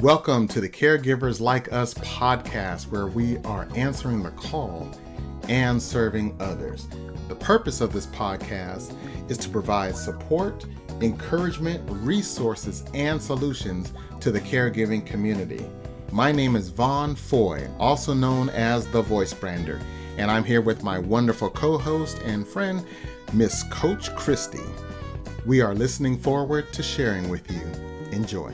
Welcome to the Caregivers Like Us podcast, where we are answering the call and serving others. The purpose of this podcast is to provide support, encouragement, resources, and solutions to the caregiving community. My name is Vaughn Foy, also known as the Voice Brander, and I'm here with my wonderful co-host and friend, Miss Coach Christy. We are listening forward to sharing with you. Enjoy.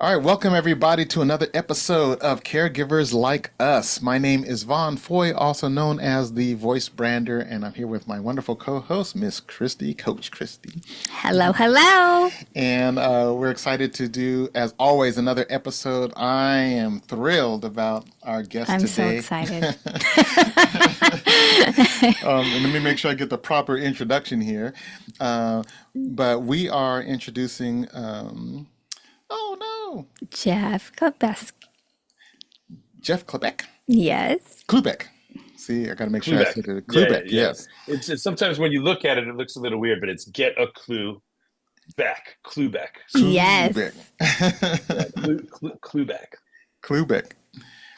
All right, welcome everybody to another episode of Caregivers Like Us. My name is Vaughn Foy, also known as the Voice Brander, and I'm here with my wonderful co-host, Miss Christy, Coach Christy. Hello, hello. And we're excited to do, as always, another episode. I am thrilled about our guest today. I'm so excited. And let me make sure I get the proper introduction here. But we are introducing... Jeff Klubeck. Jeff Klubeck? Yes. Klubeck. See, I got to make sure I said it. Klubeck, yes. It's sometimes when you look at it, it looks a little weird, but it's Get A Klu back. Klubeck. Yes. Klubeck. Klubeck.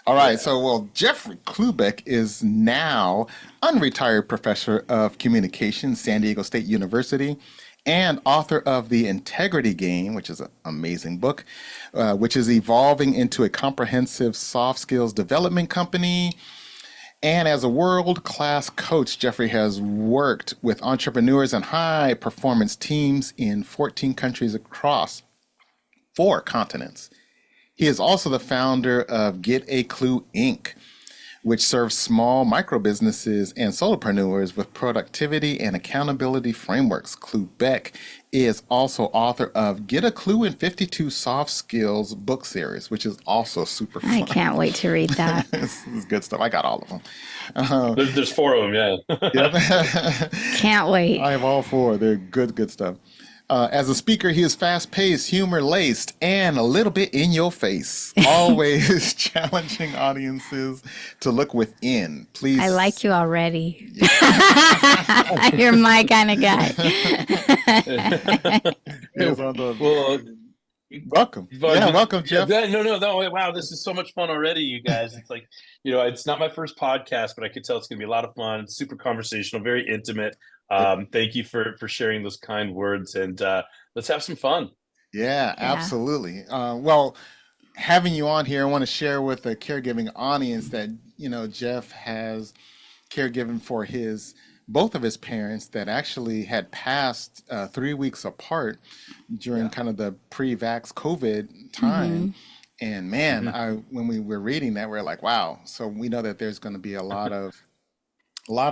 All right, so, Jeffrey Klubeck is now unretired professor of communication, San Diego State University, and author of The Integrity Game, which is an amazing book, which is evolving into a comprehensive soft skills development company. And as a world-class coach, Jeffrey has worked with entrepreneurs and high-performance teams in 14 countries across 4 continents. He is also the founder of Get A Klu, Inc., which serves small micro businesses and solopreneurs with productivity and accountability frameworks. Klubeck is also author of Get A Klu in 52 Soft Skills book series, which is also super fun. I can't wait to read that. This is good stuff. I got all of them. There's 4 of them, yeah. Yep. Can't wait. I have all 4. They're good stuff. As a speaker, he is fast-paced, humor-laced, and a little bit in your face, always challenging audiences to look within. Please. I like you already. You're my kind of guy. Welcome. Welcome, Jeff. No. Wow, this is so much fun already, you guys. It's like, it's not my first podcast, but I could tell it's going to be a lot of fun. It's super conversational, very intimate. Thank you for sharing those kind words, and let's have some fun. Yeah, absolutely. Well, having you on here, I want to share with the caregiving audience that, Jeff has caregiving for both of his parents that actually had passed 3 weeks apart during kind of the pre-vax COVID time. Mm-hmm. And man, when we were reading that, we're like, wow. So we know that there's going to be a lot of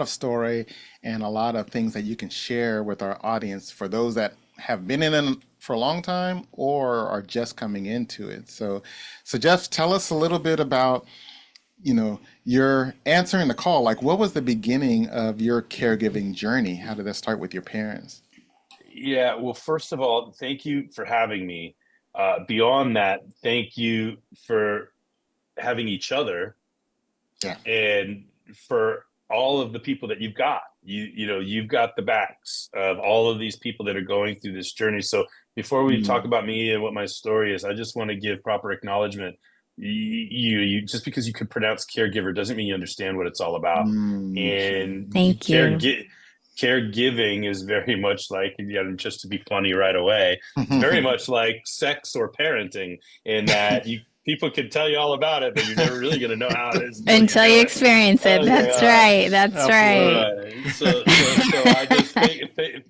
story and a lot of things that you can share with our audience for those that have been in it for a long time or are just coming into it. So Jeff, tell us a little bit about, your answering the call. Like, what was the beginning of your caregiving journey? How did that start with your parents? Yeah, well, first of all, thank you for having me. Beyond that, thank you for having each other. Yeah. And for all of the people that you've got. You've got the backs of all of these people that are going through this journey. So before we talk about me and what my story is, I just want to give proper acknowledgement. You just because you could pronounce caregiver doesn't mean you understand what it's all about. And thank you. Caregiving is very much like, just to be funny right away, it's very much like sex or parenting, in that people can tell you all about it, but you're never really going to know how it is until you experience it. That's right. So I just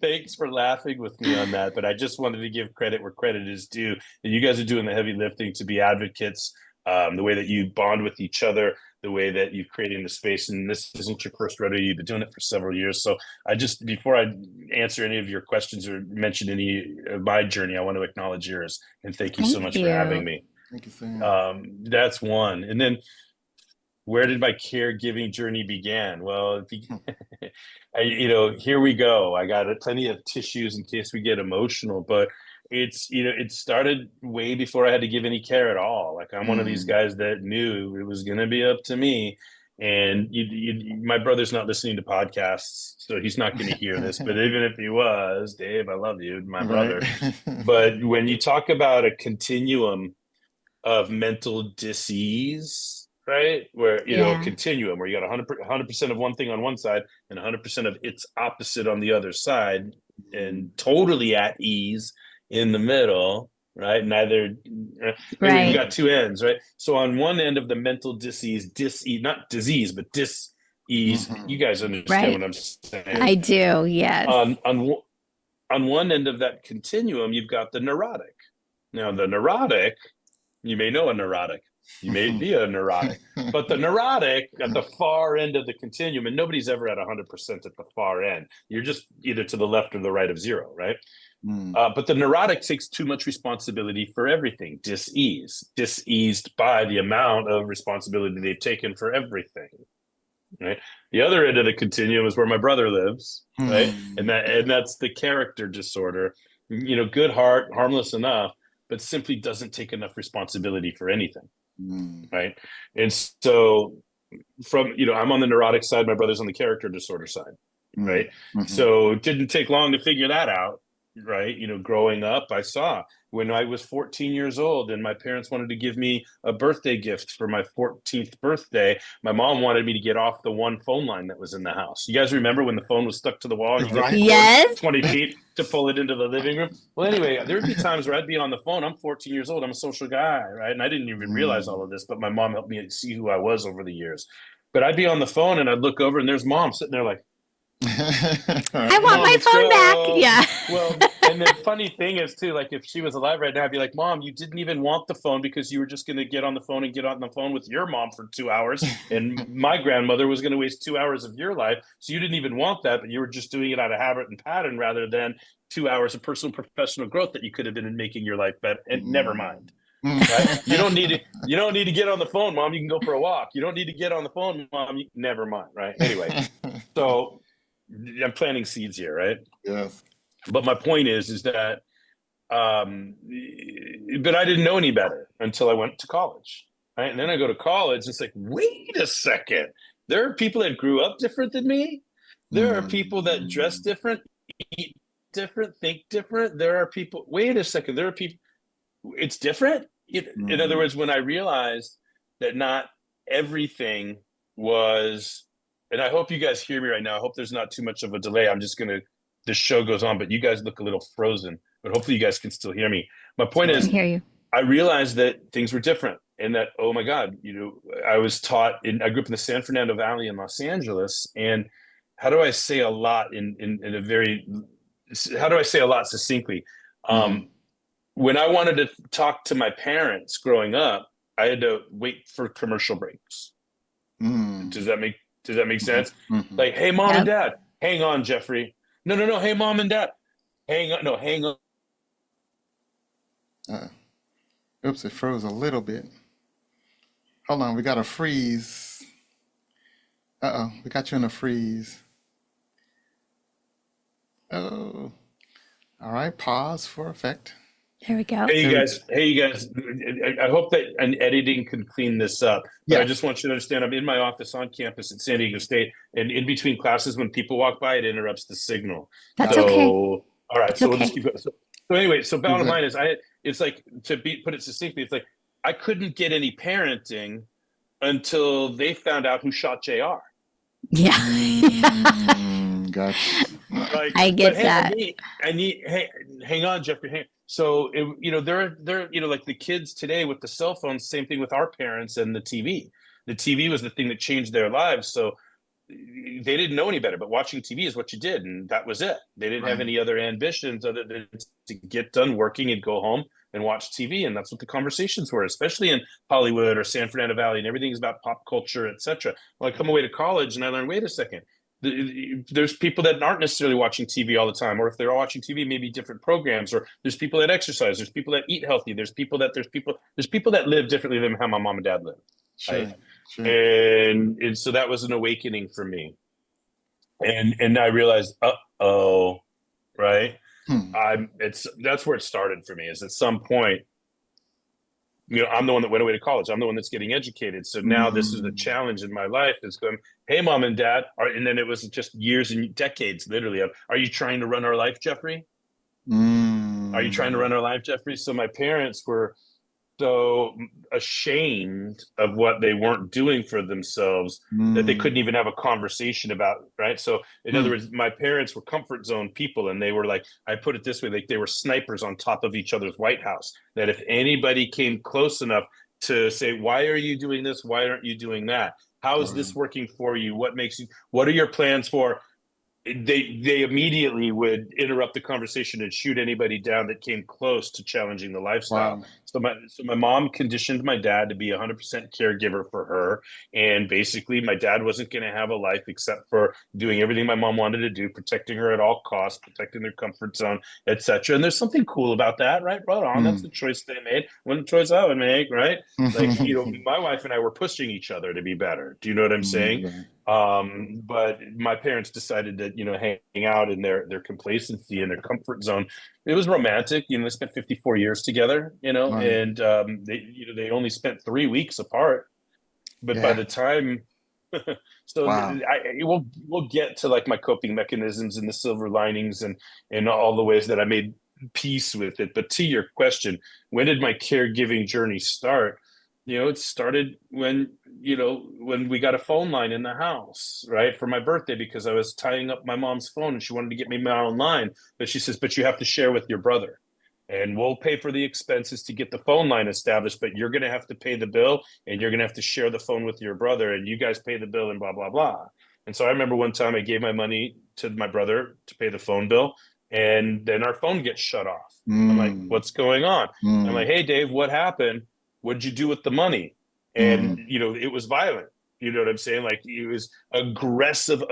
thanks for laughing with me on that. But I just wanted to give credit where credit is due. And you guys are doing the heavy lifting to be advocates. The way that you bond with each other, the way that you've created the space, and this isn't your first rodeo. You've been doing it for several years. So before I answer any of your questions or mention any of my journey, I want to acknowledge yours and thank you so much for having me. Thank you, Sam. That's one. And then where did my caregiving journey begin? Well, here we go. I got plenty of tissues in case we get emotional, but it started way before I had to give any care at all. Like, I'm one of these guys that knew it was going to be up to me. And my brother's not listening to podcasts, so he's not going to hear this. But even if he was, Dave, I love you, my brother. Right. But when you talk about a continuum of mental disease, right? Where, a Yeah. continuum where you got 100% of one thing on one side and 100% of its opposite on the other side, and totally at ease in the middle, right? Neither, anyway, you Right. got two ends, right? So on one end of the mental disease, not disease, but dis-ease, you guys understand Right. what I'm saying. I do. Yes. On one end of that continuum, you've got the neurotic. Now, the neurotic, you may know a neurotic, you may be a neurotic, but the neurotic at the far end of the continuum, and nobody's ever at 100% at the far end. You're just either to the left or the right of zero, right? But the neurotic takes too much responsibility for everything, diseased by the amount of responsibility they've taken for everything. Right. The other end of the continuum is where my brother lives, right? And that's the character disorder. Good heart, harmless enough, but simply doesn't take enough responsibility for anything, right? And so I'm on the neurotic side, my brother's on the character disorder side, right? So it didn't take long to figure that out, right? Growing up, I saw when I was 14 years old and my parents wanted to give me a birthday gift for my 14th birthday. My mom wanted me to get off the one phone line that was in the house. You guys remember when the phone was stuck to the wall and you got the cord 20 feet to pull it into the living room? Well, anyway, there'd be times where I'd be on the phone. I'm 14 years old. I'm a social guy, right? And I didn't even realize all of this, but my mom helped me see who I was over the years. But I'd be on the phone and I'd look over and there's mom sitting there like, I want my phone back. Yeah. Well, and the funny thing is too, like if she was alive right now, I'd be like, Mom, you didn't even want the phone because you were just going to get on the phone and get on the phone with your mom for 2 hours. And my grandmother was going to waste 2 hours of your life. So you didn't even want that, but you were just doing it out of habit and pattern rather than 2 hours of personal professional growth that you could have been making your life better. And never mind. Right? You don't need to get on the phone, Mom. You can go for a walk. You don't need to get on the phone, Mom. Never mind. Right. Anyway, so I'm planting seeds here, right? Yes. But my point is that, but I didn't know any better until I went to college, right? And then I go to college, and it's like, wait a second. There are people that grew up different than me. There are people that dress different, eat different, think different. There are people, wait a second. There are people, it's different. In other words, when I realized that not everything was, and I hope you guys hear me right now. I hope there's not too much of a delay. The show goes on, but you guys look a little frozen, but hopefully you guys can still hear me. My point is, hear you. I realized that things were different and that, oh my God, I was taught I grew up in the San Fernando Valley in Los Angeles. And how do I say a lot how do I say a lot succinctly? When I wanted to talk to my parents growing up, I had to wait for commercial breaks. Does that make sense? Like, hey, Mom and Dad, hang on, Jeffrey. No. Hey, Mom and Dad, hang on. Oops, it froze a little bit. Hold on, we got a freeze. We got you in a freeze. Oh, all right. Pause for effect. There we go. Hey, you guys. I hope that an editing can clean this up. But Yeah. I just want you to understand, I'm in my office on campus at San Diego State, and in between classes, when people walk by, it interrupts the signal. That's okay. All right, so we'll just keep going. So anyway, bottom line is, it's like, put it succinctly, it's like I couldn't get any parenting until they found out who shot JR. Yeah. Gotcha. Like, I get that. Hang on, Jeffrey. So there like the kids today with the cell phones. Same thing with our parents and the TV. The TV was the thing that changed their lives. So they didn't know any better. But watching TV is what you did, and that was it. They didn't have any other ambitions other than to get done working and go home and watch TV, and that's what the conversations were, especially in Hollywood or San Fernando Valley, and everything's about pop culture, etc. Well, I come away to college and I learned, wait a second. There's people that aren't necessarily watching TV all the time, or if they're watching TV, maybe different programs, or there's people that exercise, there's people that eat healthy, there's people that live differently than how my mom and dad live. Sure. Right? Sure. And so that was an awakening for me. And I realized, right? That's where it started for me, is at some point I'm the one that went away to college. I'm the one that's getting educated. So now this is a challenge in my life is going, hey, mom and dad. And then it was just years and decades, literally, of, are you trying to run our life, Jeffrey? Are you trying to run our life, Jeffrey? So my parents were so ashamed of what they weren't doing for themselves that they couldn't even have a conversation about it, right? So in other words, my parents were comfort zone people, and they were like, I put it this way, like they were snipers on top of each other's White House, that if anybody came close enough to say, why are you doing this? Why aren't you doing that? How is this working for you? What are your plans for? They immediately would interrupt the conversation and shoot anybody down that came close to challenging the lifestyle. So my mom conditioned my dad to be 100% caregiver for her, and basically my dad wasn't going to have a life except for doing everything my mom wanted to do, protecting her at all costs, protecting their comfort zone, etc. And there's something cool about that, right? Right on. That's the choice they made. One choice I would make, right? Like, my wife and I were pushing each other to be better. Do you know what I'm saying? But my parents decided to, hang out in their complacency and their comfort zone. It was romantic. They spent 54 years together, and they only spent 3 weeks apart. But by the time, we'll get to like my coping mechanisms and the silver linings and all the ways that I made peace with it. But to your question, when did my caregiving journey start? It started when we got a phone line in the house, right, for my birthday, because I was tying up my mom's phone and she wanted to get me my own line. But she says, but you have to share with your brother, and we'll pay for the expenses to get the phone line established, but you're going to have to pay the bill, and you're going to have to share the phone with your brother, and you guys pay the bill and blah, blah, blah. And so I remember one time I gave my money to my brother to pay the phone bill, and then our phone gets shut off. I'm like, what's going on? I'm like, hey, Dave, what happened? What'd you do with the money? And, it was violent. You know what I'm saying? Like, it was aggressive.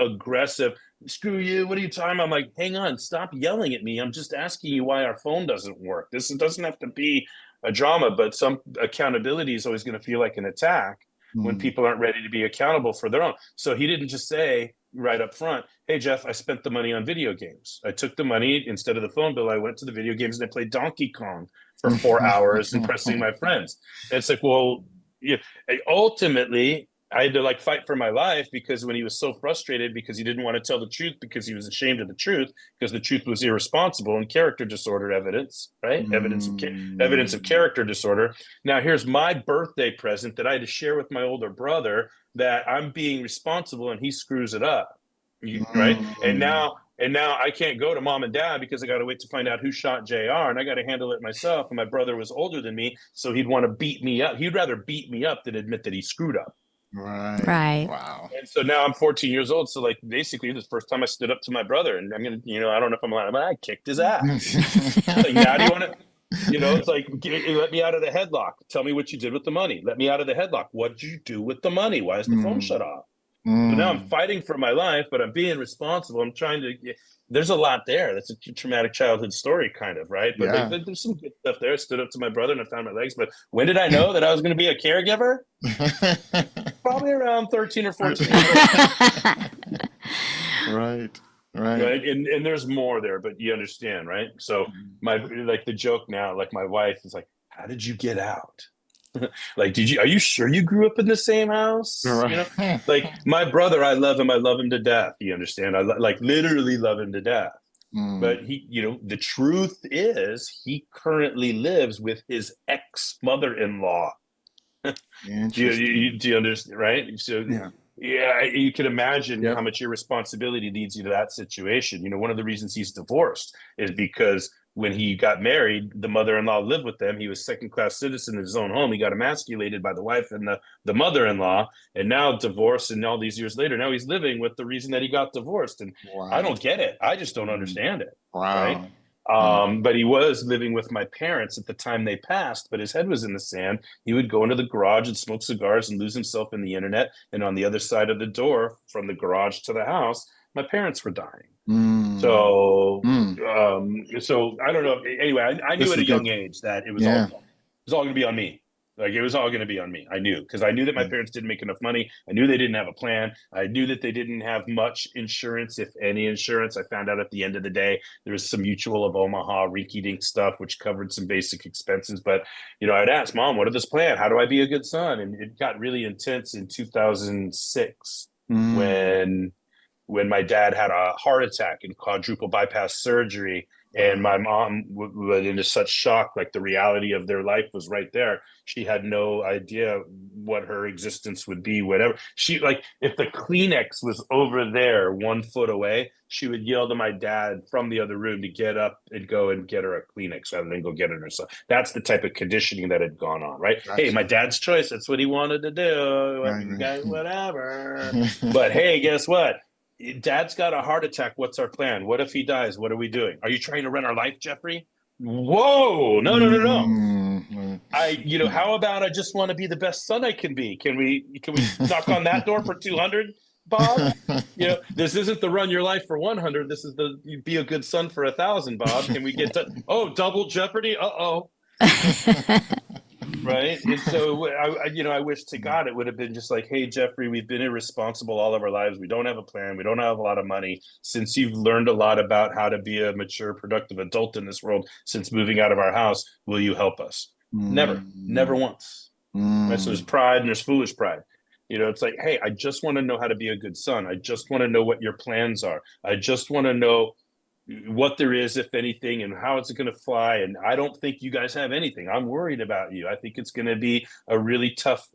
Screw you. What are you talking about? I'm like, hang on, stop yelling at me. I'm just asking you why our phone doesn't work. This doesn't have to be a drama, but some accountability is always going to feel like an attack when people aren't ready to be accountable for their own. So he didn't just say right up front, hey, Jeff, I spent the money on video games. I took the money, instead of the phone bill, I went to the video games and I played Donkey Kong for 4 hours, impressing my friends. And it's like, well, ultimately, I had to fight for my life, because when he was so frustrated because he didn't want to tell the truth because he was ashamed of the truth, because the truth was irresponsible and character disorder evidence, right? Evidence of character disorder. Now, here's my birthday present that I had to share with my older brother, that I'm being responsible and he screws it up, right? And now I can't go to mom and dad because I got to wait to find out who shot JR, and I got to handle it myself. And my brother was older than me, so he'd want to beat me up. He'd rather beat me up than admit that he screwed up. Right. Wow. And so now I'm 14 years old. So basically this first time I stood up to my brother, and I'm going to, I don't know if I'm lying, but I kicked his ass. Now do you want to, it's like, let me out of the headlock. Tell me what you did with the money. Let me out of the headlock. What did you do with the money? Why is the phone shut off? So now I'm fighting for my life, but I'm being responsible. I'm trying to, there's a lot there. That's a traumatic childhood story, kind of, right? But there's some good stuff there. I stood up to my brother and I found my legs. But when did I know that I was going to be a caregiver? Probably around 13 or 14. Right. And there's more there, but you understand, right? So the joke now, my wife is like, how did you get out? Are you sure you grew up in the same house? Right. My brother, I love him to death. You understand? I literally love him to death. But he, the truth is he currently lives with his ex-mother-in-law. Do you understand? Right? So you can imagine how much irresponsibility leads you to that situation. One of the reasons he's divorced is because when he got married, the mother-in-law lived with them. He was second-class citizen in his own home. He got emasculated by the wife and the mother-in-law, and now divorced. And all these years later, now he's living with the reason that he got divorced. And I don't get it. I just don't understand it. Wow. Right? But he was living with my parents at the time they passed, but his head was in the sand. He would go into the garage and smoke cigars and lose himself in the internet. And on the other side of the door, from the garage to the house, my parents were dying. So I don't know. Anyway, I knew at a young age that it was all going to be on me. Like it was all going to be on me. I knew, because I knew that my parents didn't make enough money. I knew they didn't have a plan. I knew that they didn't have much insurance, if any insurance. I found out at the end of the day there was some Mutual of Omaha rinky-dink stuff which covered some basic expenses. But I'd ask Mom, "What is this plan? How do I be a good son?" And it got really intense in 2006 Mm. when my dad had a heart attack and quadruple bypass surgery, and Wow. my mom was into such shock, like the reality of their life was right there. She had no idea what her existence would be, whatever. She, like, if the Kleenex was over there 1 foot away, she would yell to my dad from the other room to get up and go and get her a Kleenex rather than go get it herself. That's the type of conditioning that had gone on, right? Hey, my Gotcha. dad's choice. That's what he wanted to do. Right, You guys, right. whatever. But hey, guess what? Dad's got a heart attack. What's our plan? What if he dies? What are we doing? Are you trying to run our life, Jeffrey? Whoa, no, no, no, no. Mm. How about I just want to be the best son I can be? Can we knock on that door for 200, Bob? This isn't the run your life for 100. This is the be a good son for 1,000, Bob. Can we get to, double jeopardy? Uh-oh. Right. And so I wish to God it would have been just like, "Hey, Jeffrey, we've been irresponsible all of our lives. We don't have a plan. We don't have a lot of money. Since you've learned a lot about how to be a mature, productive adult in this world since moving out of our house, will you help us?" Never, never Mm. once. Right. So there's Mm. pride and there's foolish pride. It's like, "Hey, I just want to know how to be a good son. I just want to know what your plans are. I just want to know what there is, if anything, and how it's going to fly. And I don't think you guys have anything. I'm worried about you. I think it's going to be a really tough,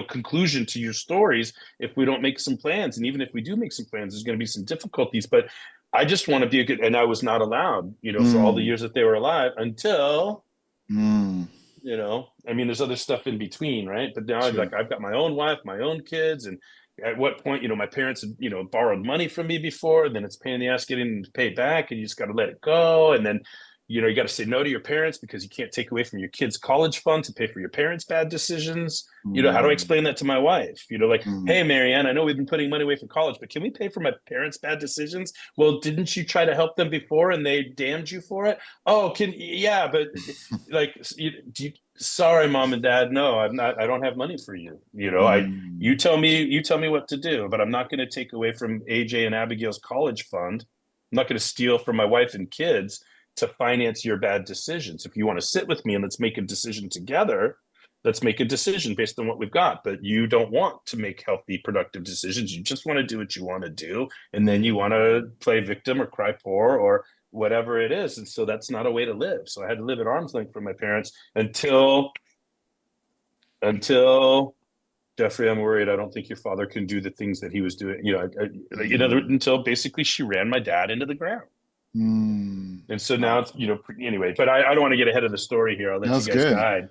conclusion to your stories if we don't make some plans. And even if we do make some plans, there's going to be some difficulties. But I just want to be a good." And I was not allowed, for all the Mm. years that they were alive until, Mm. there's other stuff in between, right? But now, Sure. like, I've got my own wife, my own kids, and at what point, my parents had, borrowed money from me before, and then it's a pain in the ass getting to pay back, and you just got to let it go. And then, you got to say no to your parents because you can't take away from your kids' college fund to pay for your parents' bad decisions. How do I Mm. explain that to my wife? Like, Mm. "Hey, Marianne, I know we've been putting money away for college, but can we pay for my parents' bad decisions?" "Well, didn't you try to help them before and they damned you for it?" "Oh, yeah, but like, sorry, Mom and Dad, no, I'm not. I don't have money for you. Mm. You tell me what to do, but I'm not going to take away from AJ and Abigail's college fund. I'm not going to steal from my wife and kids to finance your bad decisions. If you want to sit with me and let's make a decision together, let's make a decision based on what we've got. But you don't want to make healthy, productive decisions. You just want to do what you want to do, and then you want to play victim or cry poor or whatever it is. And so that's not a way to live. So I had to live at arm's length from my parents until Jeffrey, I'm worried. I don't think your father can do the things that he was doing. Mm. Until basically she ran my dad into the ground. Mm. And so now Wow. it's, anyway, but I don't want to get ahead of the story here. I'll let you That's guys good. guide.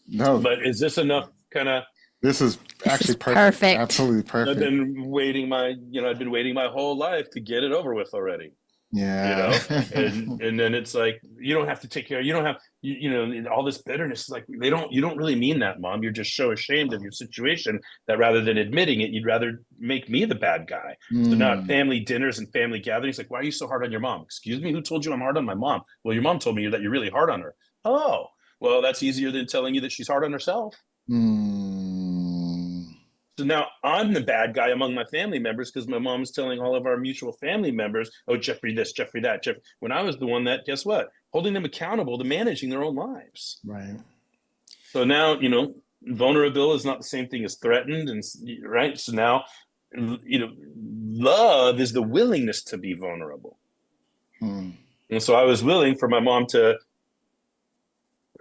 No, But is this enough kind of, this is This is actually perfect. perfect. Absolutely I've perfect. been waiting I've been waiting my whole life to get it over with already. you Yeah. know and then it's like, you don't have to take care, you don't have, all this bitterness is like, you don't really mean that, Mom. You're just so ashamed of your situation that rather than admitting it, you'd rather make me the bad guy. So now at Mm. family dinners and family gatherings, like, "Why are you so hard on your mom?" "Excuse me, who told you I'm hard on my mom?" "Well, your mom told me that you're really hard on her." "Oh, well, that's easier than telling you that she's hard on herself." Mm. So now I'm the bad guy among my family members because my mom's telling all of our mutual family members, "Oh, Jeffrey this, Jeffrey that, Jeff," when I was the one that, guess what, holding them accountable to managing their own lives. Right. So now, vulnerable is not the same thing as threatened. And right. So now, love is the willingness to be vulnerable. Mm. And so I was willing for my mom to,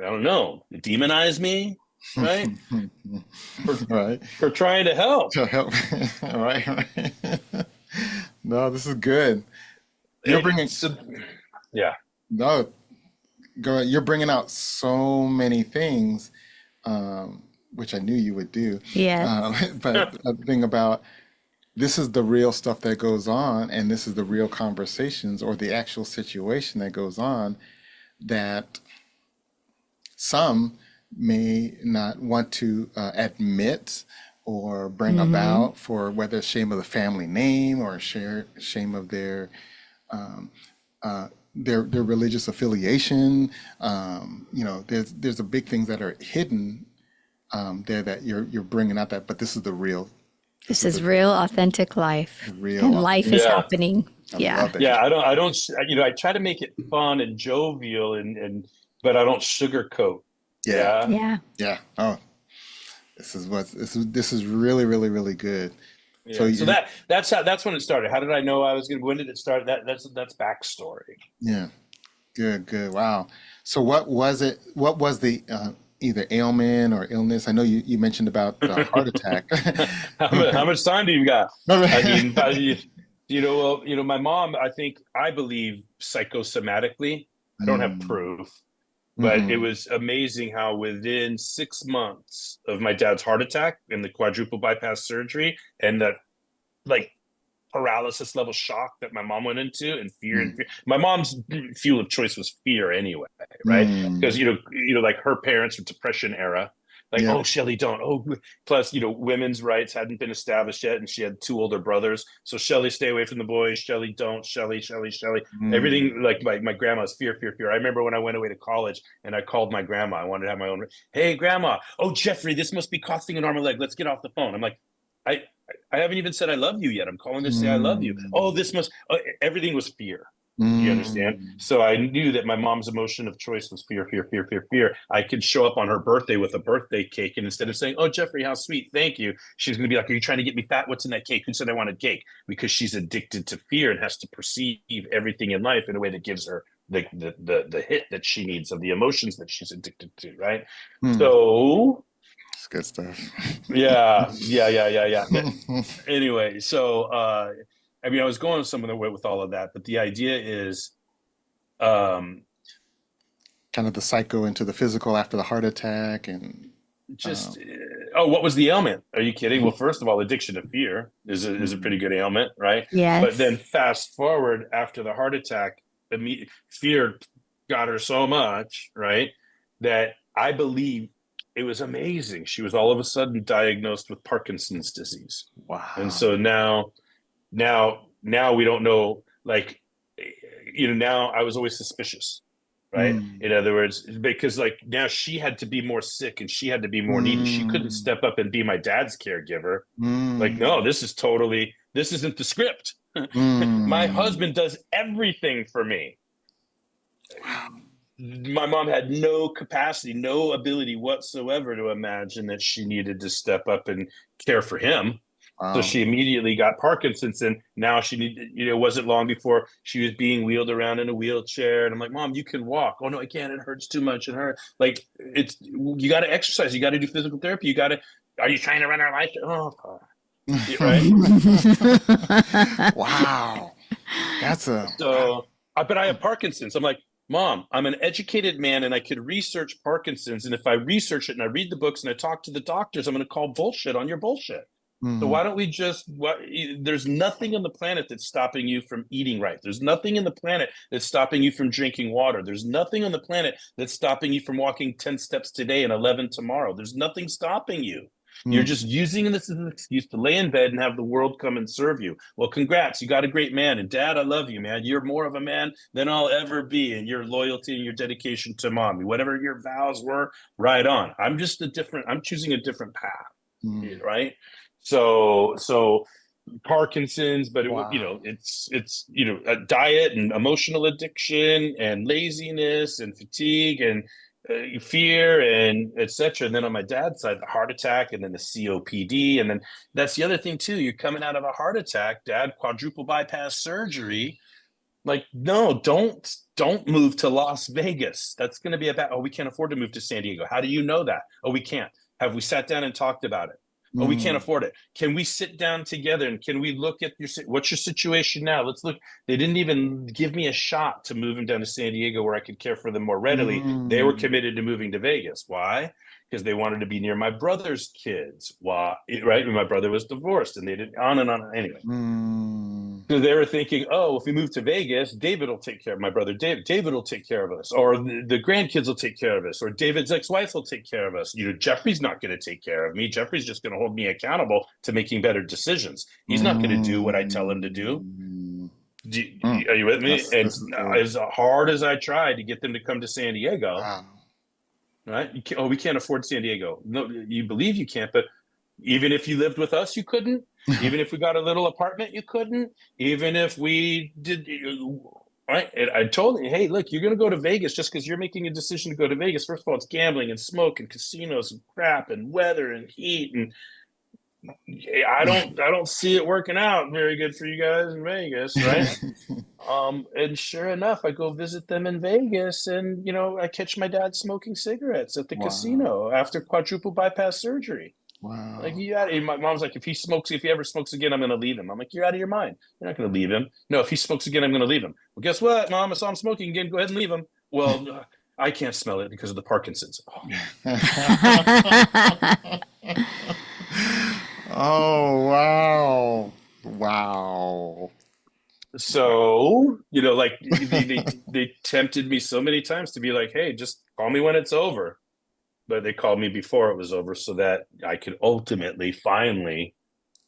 I don't know, demonize me, right? For, Right. for trying to help. To help. Right. Right. No, this is good. You're bringing, So, yeah. no, go ahead. You're bringing out so many things, which I knew you would do. Yes. But the thing about this is the real stuff that goes on, and this is the real conversations or the actual situation that goes on that some may not want to admit or bring Mm-hmm. about for whether shame of the family name or shame of their their religious affiliation. There's a big things that are hidden there that you're bringing out that, but this is the real, This is real, authentic life, real. and life is Yeah. happening. I Yeah. love that. Yeah, I don't, I try to make it fun and jovial but I don't sugarcoat. Yeah. Yeah. Yeah. Oh, this is really, really, really good. So Yeah. So you, that's when it started. How did I know I was gonna, when did it start? That's backstory. yeah, good, good. Wow. So what was it? What was the either ailment or illness? I know you mentioned about the heart attack. How much time do you got? I mean, my mom, I believe psychosomatically. I don't have proof, but it Mm-hmm. was amazing how within 6 months of my dad's heart attack and the quadruple bypass surgery and that like paralysis level shock that my mom went into and fear. My mom's fuel of choice was fear anyway, right? Because Mm. like her parents were depression era. Like, Yep. oh, Shelly, don't. Oh, plus, women's rights hadn't been established yet, and she had two older brothers. So Shelly, stay away from the boys. Shelly, don't. Shelly, Shelly, Shelly. Mm. Everything like my grandma's fear, fear, fear. I remember when I went away to college and I called my grandma. I wanted to have my own. Hey, grandma. Oh, Jeffrey, this must be costing an arm and a leg. Let's get off the phone. I'm like, I I haven't even said I love you yet. I'm calling to say I love you. Oh, Mm. this must. Everything was fear. You understand? Mm. So I knew that my mom's emotion of choice was fear, fear, fear, fear, fear. I could show up on her birthday with a birthday cake, and instead of saying, "Oh, Jeffrey, how sweet, thank you," she's going to be like, "Are you trying to get me fat? What's in that cake? Who said I wanted cake?" Because she's addicted to fear and has to perceive everything in life in a way that gives her the hit that she needs of the emotions that she's addicted to. Right? Mm. So It's good stuff. yeah. Anyway, so I mean, I was going somewhere with all of that, but the idea is, um, Kind of the psycho into the physical after the heart attack, and just um, what was the ailment? Are you kidding? Well, first of all, addiction to fear is a pretty good ailment, right? But then Yes. fast forward after the heart attack, fear got her so much, right, that I believe it was amazing. She was all of a sudden diagnosed with Parkinson's disease, and wow. so now we don't know, like, now I was always suspicious, right? Mm. In other words, because like now she had to be more sick and she had to be more needy. She couldn't Mm. step up and be my dad's caregiver. Like, no, Mm. this isn't the script. My Mm. husband does everything for me. Wow. My mom had no capacity, no ability whatsoever to imagine that she needed to step up and care for him. So Wow. she immediately got Parkinson's, and now she needed, it wasn't long before she was being wheeled around in a wheelchair. And I'm like, Mom, you can walk. Oh no, I can't. It hurts too much. And her, like, you got to exercise. You got to do physical therapy. Are you trying to run our life? Oh, God. Right. Wow. That's a wow. So, but I have Parkinson's. I'm like, Mom, I'm an educated man and I could research Parkinson's. And if I research it and I read the books and I talk to the doctors, I'm going to call bullshit on your bullshit. So Mm. why don't we there's nothing on the planet that's stopping you from eating right. There's nothing in the planet that's stopping you from drinking water. There's nothing on the planet that's stopping you from walking 10 steps today and 11 tomorrow. There's nothing stopping you. You're Mm. just using this as an excuse to lay in bed and have the world come and serve you. Well, congrats. You got a great man. And Dad, I love you, man. You're more of a man than I'll ever be. And your loyalty and your dedication to Mommy, whatever your vows were, right on. I'm choosing a different path, Mm. right? So Parkinson's, but Wow. it's a diet and emotional addiction and laziness and fatigue and fear and etc. And then on my dad's side, the heart attack and then the COPD, and then that's the other thing too. You're coming out of a heart attack, Dad, quadruple bypass surgery. Like, no, don't move to Las Vegas. That's going to be about. Oh, we can't afford to move to San Diego. How do you know that? Oh, we can't. Have we sat down and talked about it? Oh, we can't Mm. afford it. Can we sit down together and can we look at what's your situation now? Let's look. They didn't even give me a shot to move them down to San Diego where I could care for them more readily. They were Mm. committed to moving to Vegas. Why? Because they wanted to be near my brother's kids. Why? Right? My brother was divorced and they did on and on. Anyway, Mm. so they were thinking, oh, if we move to Vegas, David will take care of my brother. David will take care of us, or the grandkids will take care of us, or David's ex-wife will take care of us. Jeffrey's not going to take care of me. Jeffrey's just going to hold me accountable to making better decisions. He's not going to do what I tell him to do. Mm. Are you with me? And This is good. as hard as I tried to get them to come to San Diego, Wow. right? We can't afford San Diego. No, you believe you can't, but even if you lived with us, you couldn't. Even if we got a little apartment, you couldn't. Even if we did, right? And I told him, hey, look, you're going to go to Vegas just because you're making a decision to go to Vegas. First of all, it's gambling and smoke and casinos and crap and weather and heat, and I don't see it working out very good for you guys in Vegas, right? And sure enough, I go visit them in Vegas, and I catch my dad smoking cigarettes at the Wow. casino after quadruple bypass surgery. Like, Wow. my mom's like, if he ever smokes again, I'm gonna leave him. I'm like, you're out of your mind. You're not gonna leave him. No, if he smokes again, I'm gonna leave him. Well, guess what, Mom? I saw him smoking again. Go ahead and leave him. Well, I can't smell it because of the Parkinson's. Oh, wow. Wow. So, like they tempted me so many times to be like, hey, just call me when it's over. But they called me before it was over so that I could ultimately, finally,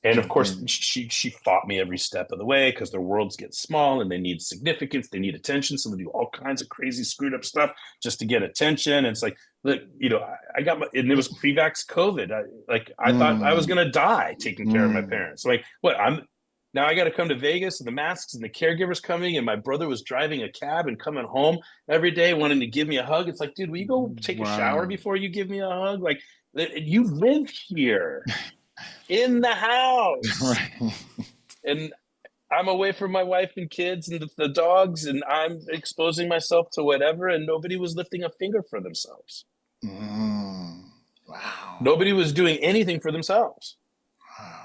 and of course, she fought me every step of the way because their worlds get small and they need significance, they need attention, so they do all kinds of crazy screwed up stuff just to get attention. And it's like, look, I got and it was pre-vax COVID. I thought I was gonna die taking care of my parents. Like, what? Now I got to come to Vegas and the masks and the caregivers coming, and my brother was driving a cab and coming home every day wanting to give me a hug. It's like, dude, will you go take a shower Wow. before you give me a hug? Like, you live here in the house, Right. and I'm away from my wife and kids and the dogs, and I'm exposing myself to whatever, and nobody was lifting a finger for themselves. Wow. Nobody was doing anything for themselves. Wow.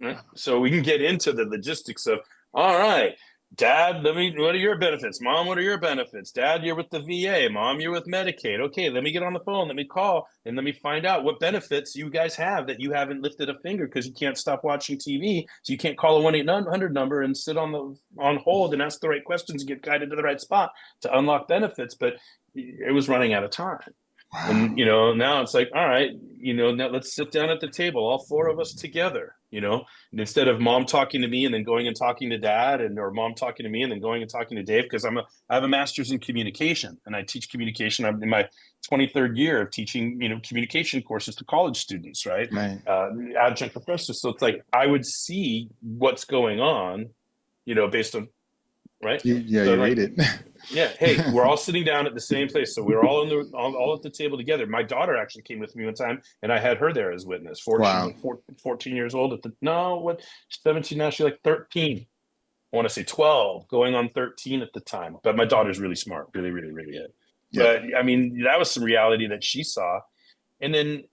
Right? So we can get into the logistics of, all right, Dad, what are your benefits? Mom, what are your benefits? Dad, you're with the VA. Mom, you're with Medicaid. Okay, let me get on the phone. Let me call and let me find out what benefits you guys have that you haven't lifted a finger because you can't stop watching TV. So you can't call a 1-800 number and sit on hold and ask the right questions and get guided to the right spot to unlock benefits. But it was running out of time. Wow. And now it's like, all right, now let's sit down at the table, all four of us together, and instead of Mom talking to me and then going and talking to Dad, or Mom talking to me and then going and talking to Dave, because I have a master's in communication and I teach communication. I'm in my 23rd year of teaching, communication courses to college students, right? Right. Adjunct professor. So it's like I would see what's going on, based on, right? You like, read it. Yeah. Hey, we're all sitting down at the same place. So we're all all at the table together. My daughter actually came with me one time and I had her there as witness. 14 years old 17 now. She's like 13. I want to say 12 going on 13 at the time. But my daughter's really smart. Really, really, really good. Yeah. But I mean, that was some reality that she saw. And then,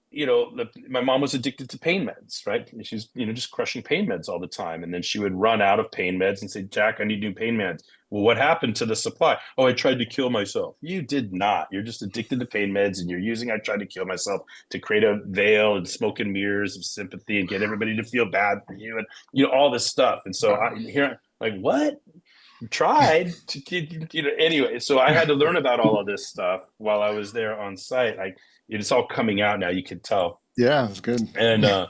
my mom was addicted to pain meds, right? She's, just crushing pain meds all the time. And then she would run out of pain meds and say, Jack, I need new pain meds. Well, what happened to the supply? Oh, I tried to kill myself. You did not. You're just addicted to pain meds, and you're using I tried to kill myself to create a veil and smoke and mirrors of sympathy and get everybody to feel bad for you and, all this stuff. And so here, like, what? Tried to anyway. So I had to learn about all of this stuff while I was there on site. It's all coming out now. You could tell. Yeah, it's good. And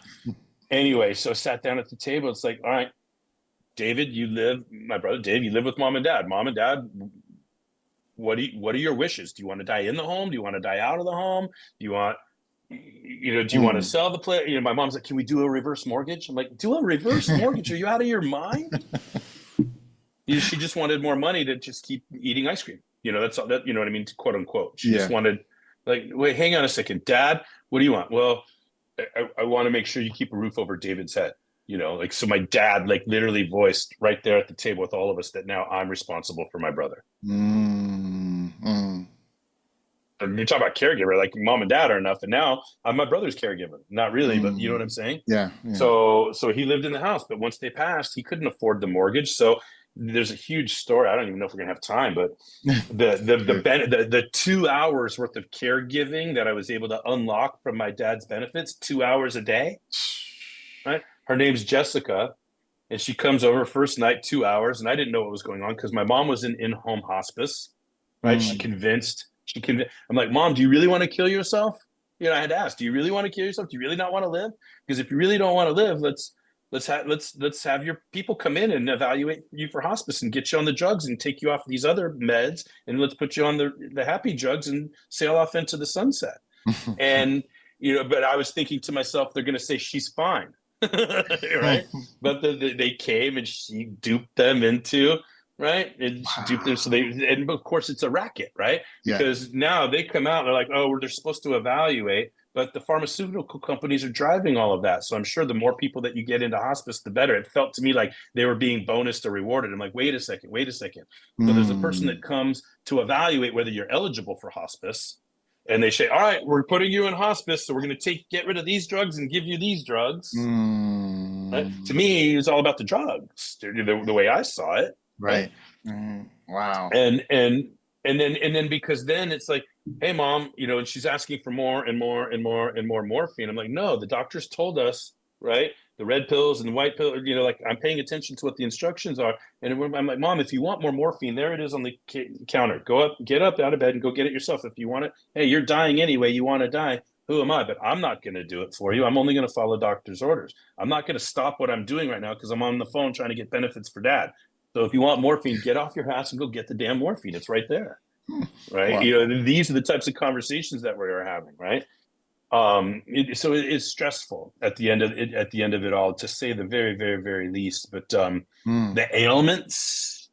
anyway, so I sat down at the table. It's like, all right, David, my brother Dave, you live with Mom and Dad. Mom and Dad, what are your wishes? Do you want to die in the home? Do you want to die out of the home? Do you want, do you want to sell the place? My mom's like, can we do a reverse mortgage? I'm like, do a reverse mortgage? Are you out of your mind? She just wanted more money to just keep eating ice cream. That's all that, you know what I mean? Quote unquote. She just wanted, like, wait, hang on a second, Dad, what do you want? Well, I want to make sure you keep a roof over David's head. So my dad, like, literally voiced right there at the table with all of us that now I'm responsible for my brother. And you're talking about caregiver, like Mom and Dad are enough. And now I'm my brother's caregiver. Not really, but you know what I'm saying? Yeah. So he lived in the house, but once they passed, he couldn't afford the mortgage. So there's a huge story. I don't even know if we're gonna have time, but the 2 hours worth of caregiving that I was able to unlock from my dad's benefits, 2 hours a day, right? Her name's Jessica, and she comes over first night, 2 hours, and I didn't know what was going on because my mom was in home hospice, right? She convinced. I'm like, Mom, do you really want to kill yourself? I had to ask, do you really want to kill yourself? Do you really not want to live? Because if you really don't want to live, let's let's have your people come in and evaluate you for hospice and get you on the drugs and take you off these other meds, and let's put you on the happy drugs and sail off into the sunset. And but I was thinking to myself, they're going to say she's fine, right? But they came and she duped them into, right, and she duped them, so and of course it's a racket, right? Yeah. Because now they come out and they're like, oh, they're supposed to evaluate, but the pharmaceutical companies are driving all of that. So I'm sure the more people that you get into hospice, the better. It felt to me like they were being bonused or rewarded. I'm like, wait a second. So there's a person that comes to evaluate whether you're eligible for hospice. And they say, all right, we're putting you in hospice, so we're going to get rid of these drugs and give you these drugs. Right? To me, it's all about the drugs, the way I saw it. Right. Wow. And then because then it's like, hey, mom, and she's asking for more and more and more and more morphine. I'm like, no, the doctors told us, right? The red pills and the white pill, like I'm paying attention to what the instructions are. And I'm like, mom, if you want more morphine, there it is on the counter. Go up, get up out of bed and go get it yourself. If you want it, hey, you're dying anyway. You want to die. Who am I? But I'm not going to do it for you. I'm only going to follow doctor's orders. I'm not going to stop what I'm doing right now because I'm on the phone trying to get benefits for dad. So if you want morphine, get off your ass and go get the damn morphine. It's right there. Right. Wow. These are the types of conversations that we're having. Right. So it is stressful at the end of it all, to say the very, very, very least. But the ailments,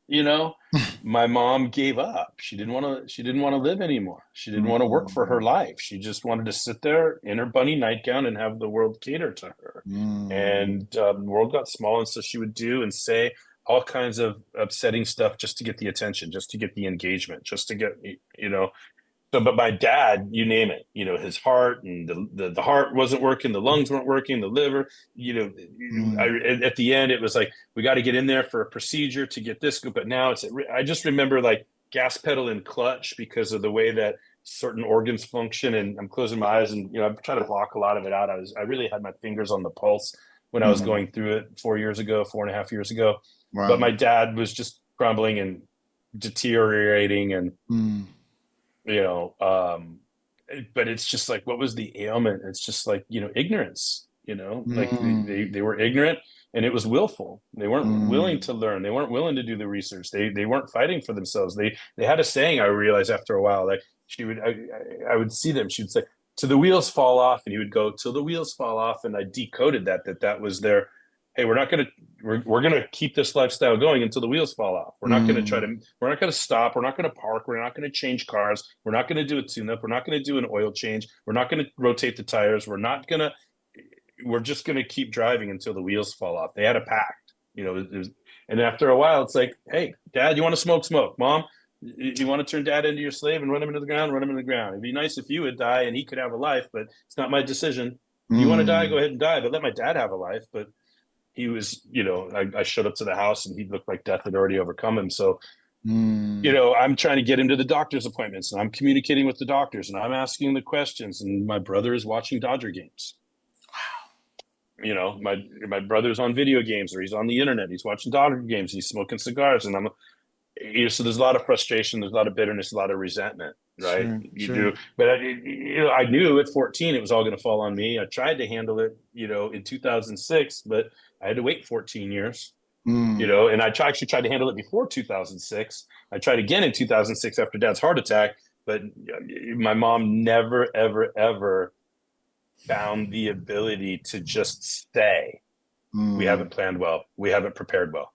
my mom gave up. She didn't want to live anymore. She didn't want to work for her life. She just wanted to sit there in her bunny nightgown and have the world cater to her. And the world got small, and so she would do and say all kinds of upsetting stuff just to get the attention, just to get the engagement, just to get, So, but my dad, you name it, his heart, and the heart wasn't working, the lungs weren't working, the liver, at the end, it was like, we got to get in there for a procedure to get this good. But now I just remember like gas pedal and clutch because of the way that certain organs function. And I'm closing my eyes and, I'm trying to block a lot of it out. I really had my fingers on the pulse when I was going through it 4.5 years ago. Wow. But my dad was just crumbling and deteriorating and, but it's just like, what was the ailment? It's just like, ignorance, like they were ignorant, and it was willful. They weren't willing to learn. They weren't willing to do the research. They weren't fighting for themselves. They had a saying, I realized after a while, like I would see them, she'd say, till the wheels fall off. And he would go, till the wheels fall off. And I decoded that was their, hey, we're going to keep this lifestyle going until the wheels fall off. We're not going to stop. We're not going to park. We're not going to change cars. We're not going to do a tune-up. We're not going to do an oil change. We're not going to rotate the tires. We're just going to keep driving until the wheels fall off. They had a pact, and after a while, it's like, hey, dad, you want to smoke? Mom, you want to turn dad into your slave and run him into the ground? It'd be nice if you would die and he could have a life, but it's not my decision. You want to die, go ahead and die, but let my dad have a life. But he was, I showed up to the house and he looked like death had already overcome him. So, I'm trying to get him to the doctor's appointments, and I'm communicating with the doctors, and I'm asking the questions, and my brother is watching Dodger games. Wow. My brother's on video games, or he's on the internet. He's watching Dodger games. He's smoking cigars, and so there's a lot of frustration. There's a lot of bitterness, a lot of resentment, right? Sure. But I knew at 14, it was all going to fall on me. I tried to handle it, in 2006, but I had to wait 14 years, and I actually tried to handle it before 2006. I tried again in 2006 after dad's heart attack, but my mom never, ever, ever found the ability to just say, we haven't planned well. We haven't prepared well.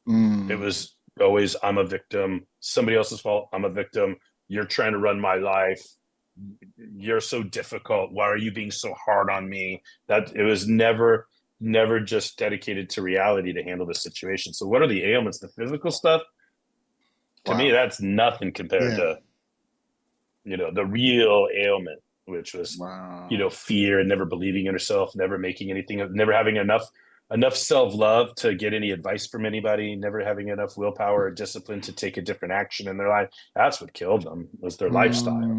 It was always, I'm a victim. Somebody else's fault. I'm a victim. You're trying to run my life. You're so difficult. Why are you being so hard on me? That it was never just dedicated to reality to handle the situation. So what are the ailments? The physical stuff, to me, that's nothing compared to, the real ailment, which was, fear and never believing in herself, never making anything, never having enough self-love to get any advice from anybody, never having enough willpower or discipline to take a different action in their life. That's what killed them, was their lifestyle.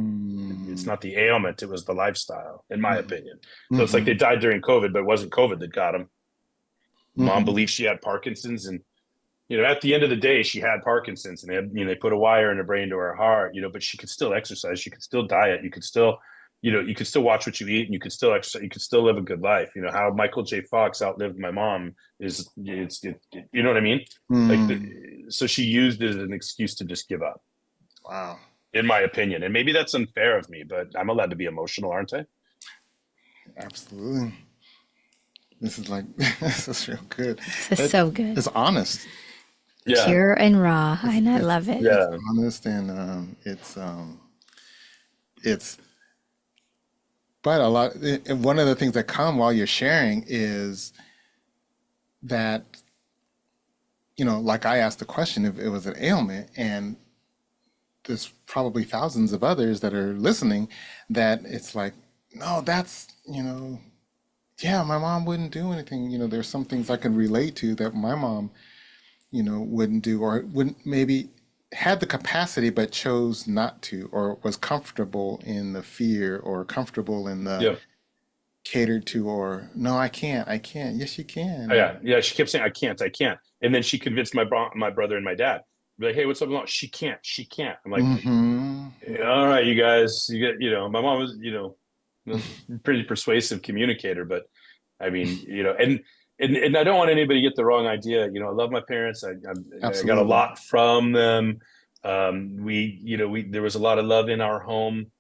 It's not the ailment, it was the lifestyle, in my opinion. So it's like they died during COVID, but it wasn't COVID that got them. Mom believed she had Parkinson's, and at the end of the day, she had Parkinson's, and they put a wire in her brain to her heart, but she could still exercise, she could still diet, you could still you could still watch what you eat and you could still exercise, you could still live a good life. How Michael J. Fox outlived my mom you know what I mean? Like, so she used it as an excuse to just give up, Wow. in my opinion. And maybe that's unfair of me, but I'm allowed to be emotional, aren't I? Absolutely. This is like, this is real good. This is so good. It's honest. Yeah. Pure and raw, and I love it. Yeah. It's honest, and it's, but a lot, and one of the things that come while you're sharing is that, like I asked the question if it was an ailment, and there's probably thousands of others that are listening that it's like, no, that's, yeah, my mom wouldn't do anything. There's some things I can relate to that my mom, wouldn't do, or wouldn't, maybe had the capacity but chose not to, or was comfortable in the fear, or comfortable in the Yeah. catered to, or no, I can't. Yes, you can. Oh, yeah. Yeah. She kept saying, I can't. And then she convinced my brother and my dad. Be like, hey, what's up? She can't. I'm like, all right, you guys, my mom was, a pretty persuasive communicator, but I mean, and I don't want anybody to get the wrong idea. I love my parents. I got a Absolutely. lot from them. There was a lot of love in our home.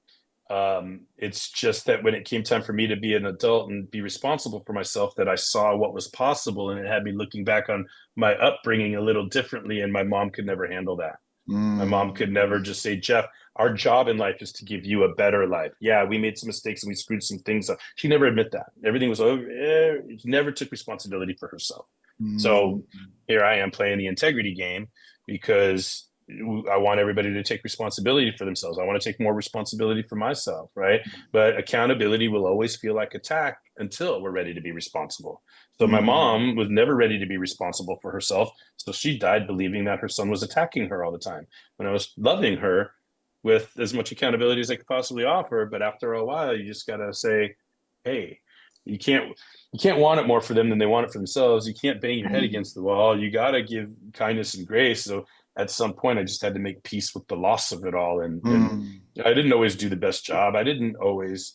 It's just that when it came time for me to be an adult and be responsible for myself, that I saw what was possible, and it had me looking back on my upbringing a little differently. And my mom could never handle that. My mom could never just say, Jeff, our job in life is to give you a better life. Yeah, we made some mistakes and we screwed some things up. She never admit that. Everything was over. She never took responsibility for herself. So here I am playing the integrity game because I want everybody to take responsibility for themselves. I want to take more responsibility for myself, right? But accountability will always feel like attack until we're ready to be responsible. So my mom was never ready to be responsible for herself. So she died believing that her son was attacking her all the time. When I was loving her with as much accountability as I could possibly offer, but after a while, you just got to say, hey, you can't want it more for them than they want it for themselves. You can't bang your head against the wall. You got to give kindness and grace. So at some point, I just had to make peace with the loss of it all. And I didn't always do the best job. I didn't always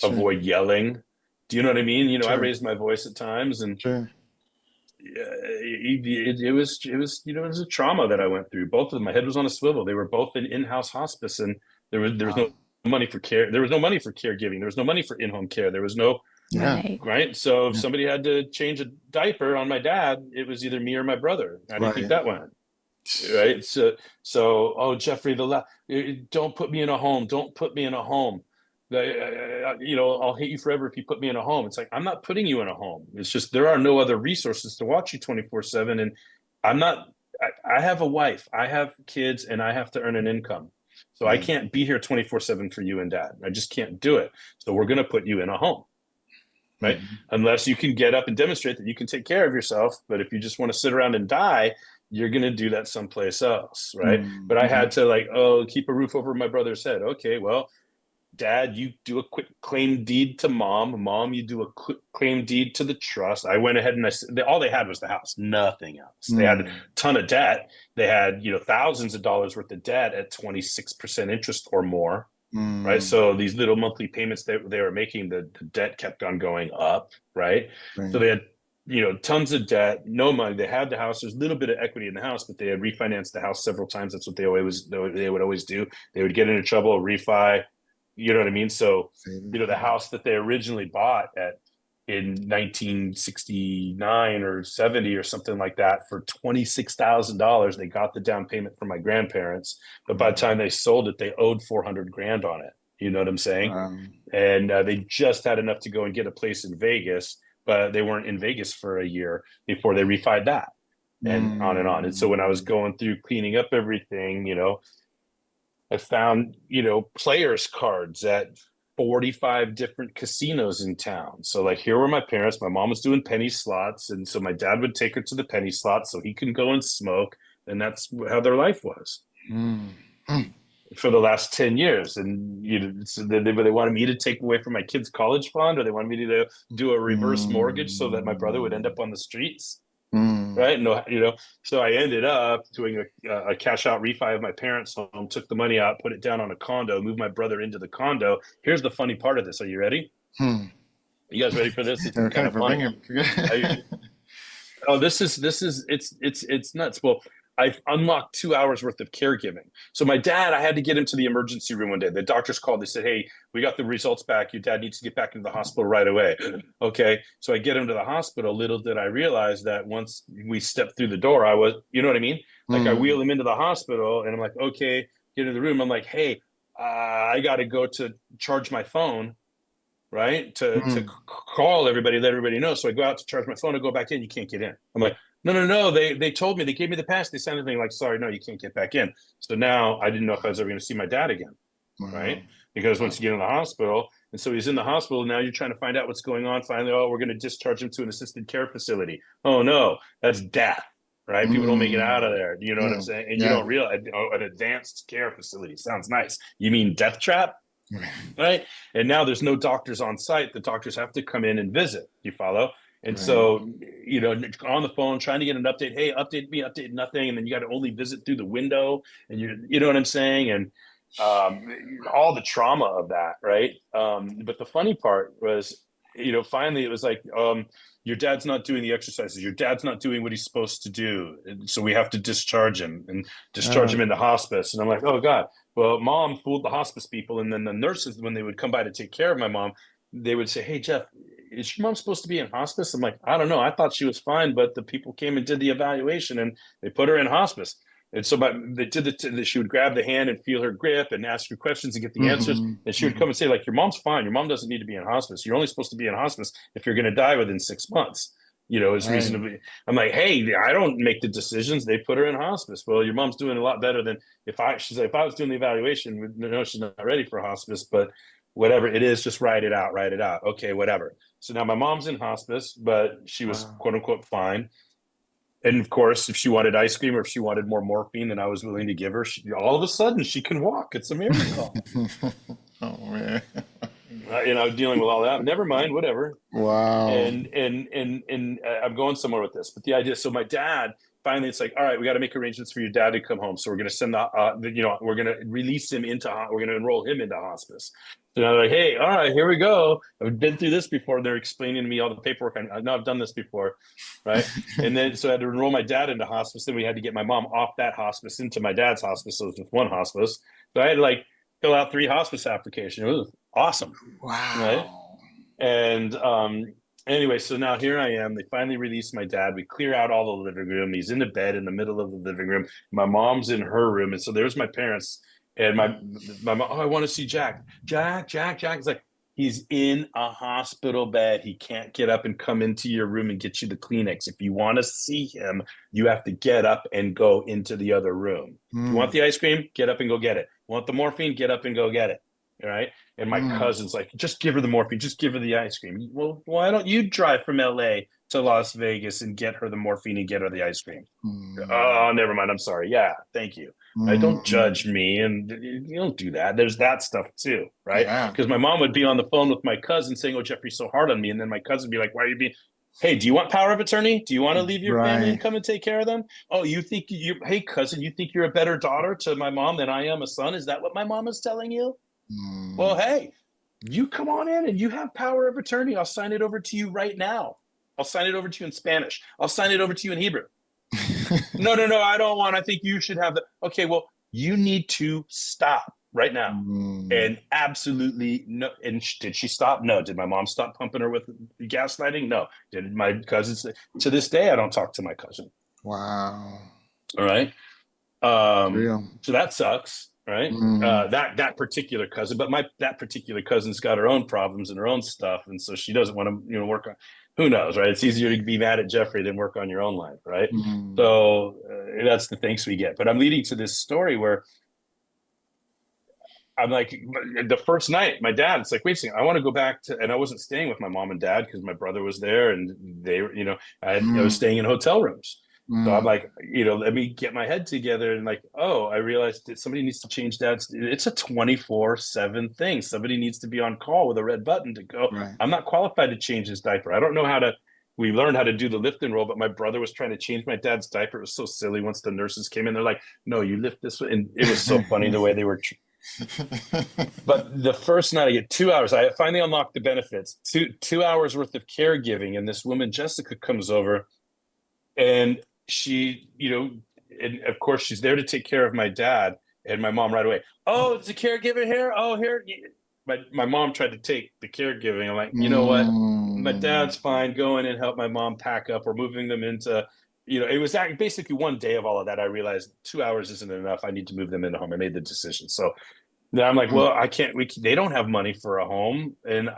avoid yelling. Do you know what I mean? I raised my voice at times, and it was a trauma that I went through. Both of them, my head was on a swivel. They were both in in-house hospice, and there was no money for care. There was no money for caregiving. There was no money for in-home care. There was no right. So if somebody had to change a diaper on my dad, it was either me or my brother. How do you think that went? Right. So oh, Jeffrey, don't put me in a home. Don't put me in a home. I'll hate you forever if you put me in a home. It's like, I'm not putting you in a home. It's just there are no other resources to watch you 24/7. And I have a wife, I have kids, and I have to earn an income. So I can't be here 24/7 for you and dad. I just can't do it. So we're going to put you in a home. Right. Unless you can get up and demonstrate that you can take care of yourself. But if you just want to sit around and die, you're going to do that someplace else. Right. But I had to keep a roof over my brother's head. Okay, well, Dad, you do a quick claim deed to mom. Mom, you do a quick claim deed to the trust. I went ahead and all they had was the house, nothing else. They had a ton of debt. They had, thousands of dollars worth of debt at 26% interest or more. Right. So these little monthly payments that they were making, the debt kept on going up. Right. So they had, tons of debt, no money. They had the house. There's a little bit of equity in the house, but they had refinanced the house several times. That's what they would always do. They would get into trouble, refi. You know what I mean? So, the house that they originally bought in 1969 or 70 or something like that for $26,000, they got the down payment from my grandparents. But by the time they sold it, they owed $400,000 on it. You know what I'm saying? And they just had enough to go and get a place in Vegas, but they weren't in Vegas for a year before they refied that, and on and on. And so when I was going through cleaning up everything, I found, players cards at 45 different casinos in town. So like, here were my parents. My mom was doing penny slots. And so my dad would take her to the penny slots so he can go and smoke. And that's how their life was for the last 10 years. And, so they wanted me to take away from my kids' college fund, or they wanted me to do a reverse mortgage so that my brother would end up on the streets. Mm. right? No, so I ended up doing a cash out refi of my parents' home, took the money out, put it down on a condo, moved my brother into the condo. Here's the funny part of this. Are you ready? Hmm. You guys ready for this? It's kind Okay, of funny. I, oh, it's nuts. Well, I've unlocked 2 hours worth of caregiving. So my dad, I had to get him to the emergency room one day. The doctors called. They said, "Hey, we got the results back. Your dad needs to get back into the hospital right away." Okay. So I get him to the hospital. Little did I realize that once we stepped through the door, I was, you know what I mean? Like I Mm. wheel him into the hospital and I'm like, okay, get into the room. I'm like, hey, I got to go to charge my phone, right? To Mm. call everybody, let everybody know. So I go out to charge my phone and go back in. You can't get in. I'm like, no, no, no. They told me, they gave me the pass. They sent everything like, sorry, no, you can't get back in. So now I didn't know if I was ever going to see my dad again, Wow. right? Because once you get in the hospital, and so he's in the hospital, now you're trying to find out what's going on. Finally, oh, we're going to discharge him to an assisted care facility. Oh no, that's death, right? People don't make it out of Mm. there. You know what I'm Yeah. saying? And you Yeah. don't realize, oh, an advanced care facility sounds nice. You mean death trap? Right. And now there's no doctors on site. The doctors have to come in and visit. You follow? And Right. so, on the phone, trying to get an update. Hey, update me, update nothing. And then you got to only visit through the window. And you know what I'm saying? And all the trauma of that. Right. But the funny part was, finally it was like, your dad's not doing the exercises. Your dad's not doing what he's supposed to do. And so we have to discharge him and discharge him into hospice. And I'm like, oh God. Well, mom fooled the hospice people, and then the nurses, when they would come by to take care of my mom, they would say, "Hey, Jeff, is your mom supposed to be in hospice?" I'm like, "I don't know. I thought she was fine, but the people came and did the evaluation, and they put her in hospice." And so, they did she would grab the hand and feel her grip and ask her questions and get the answers. Mm-hmm. And she would Mm-hmm. come and say, like, "Your mom's fine. Your mom doesn't need to be in hospice. You're only supposed to be in hospice if you're going to die within 6 months." Is Right. reasonably. I'm like, hey, I don't make the decisions. They put her in hospice. Well, your mom's doing a lot better than she's like, if I was doing the evaluation, no, she's not ready for hospice, but whatever it is, just write it out, write it out. Okay, whatever. So now my mom's in hospice, but she was Wow. quote unquote fine. And of course, if she wanted ice cream or if she wanted more morphine than I was willing to give her, all of a sudden she can walk. It's a miracle. Oh man. Dealing with all that. Never mind, whatever. Wow. And I'm going somewhere with this, but the idea. So my dad finally, it's like, all right, we got to make arrangements for your dad to come home. So we're going to send we're going to release him we're going to enroll him into hospice. So I'm like, hey, all right, here we go. I've been through this before. They're explaining to me all the paperwork. I know I've done this before, right? And then so I had to enroll my dad into hospice. Then we had to get my mom off that hospice into my dad's hospice. So it was just one hospice. So I had to fill out 3 hospice applications. It was awesome, right? Wow. And anyway, so now here I am. They finally released my dad. We clear out all the living room. He's in the bed in the middle of the living room. My mom's in her room. And so there's my parents and my mom. Oh, I want to see Jack. Jack. It's like, he's in a hospital bed. He can't get up and come into your room and get you the Kleenex. If you want to see him, you have to get up and go into the other room. If you want Mm. the ice cream, get up and go get it. Want the morphine? Get up and go get it. All right. And my Mm. cousin's like, just give her the morphine, just give her the ice cream. Well, why don't you drive from LA to Las Vegas and get her the morphine and get her the ice cream? Mm. Oh, never mind. I'm sorry. Yeah, thank you. Right? Don't Mm. judge me, and you don't do that. There's that stuff too, right? Yeah. Because my mom would be on the phone with my cousin saying, "Oh, Jeffrey's so hard on me," and then my cousin would be like, "Why are you being? Hey, do you want power of attorney? Do you want to leave your family and Right. come and take care of them? Oh, you think Hey, cousin, you think you're a better daughter to my mom than I am a son? Is that what my mom is telling you? Well, Mm. hey, you come on in and you have power of attorney. I'll sign it over to you right now. I'll sign it over to you in Spanish. I'll sign it over to you in Hebrew. No, no, no, I don't want. I think you should have the. Okay, well, you need to stop right now. Mm. And absolutely no. And did she stop? No. Did my mom stop pumping her with gaslighting? No. Did my cousins? To this day, I don't talk to my cousin. Wow. All right. It's real. So that sucks, right? Mm. That particular cousin, but that particular cousin's got her own problems and her own stuff, and so she doesn't want to, work on. Who knows, right? It's easier to be mad at Jeffrey than work on your own life, right? Mm. So that's the thanks we get. But I'm leading to this story where I'm like, the first night, my dad, it's like, wait a second, I want to go back to, and I wasn't staying with my mom and dad because my brother was there and they were, I was Mm. staying in hotel rooms. So I'm Mm. like, let me get my head together and like, oh, I realized that somebody needs to change dad's. It's a 24/7 thing. Somebody needs to be on call with a red button to go. Right. I'm not qualified to change his diaper. I don't know how to. we learned how to do the lift and roll, but my brother was trying to change my dad's diaper. It was so silly. Once the nurses came in, they're like, no, you lift this way. And it was so funny the way they were. But the first night I get 2 hours, I finally unlocked the benefits, two hours worth of caregiving. And this woman, Jessica, comes over and she, and of course she's there to take care of my dad and my mom right away. Oh, it's a caregiver here. Oh, here. My mom tried to take the caregiving. I'm like, you know what? My dad's fine. Go in and help my mom pack up. We're moving them into, it was basically one day of all of that. I realized 2 hours isn't enough. I need to move them into home. I made the decision. So then I'm like, well, I can't, they don't have money for a home. And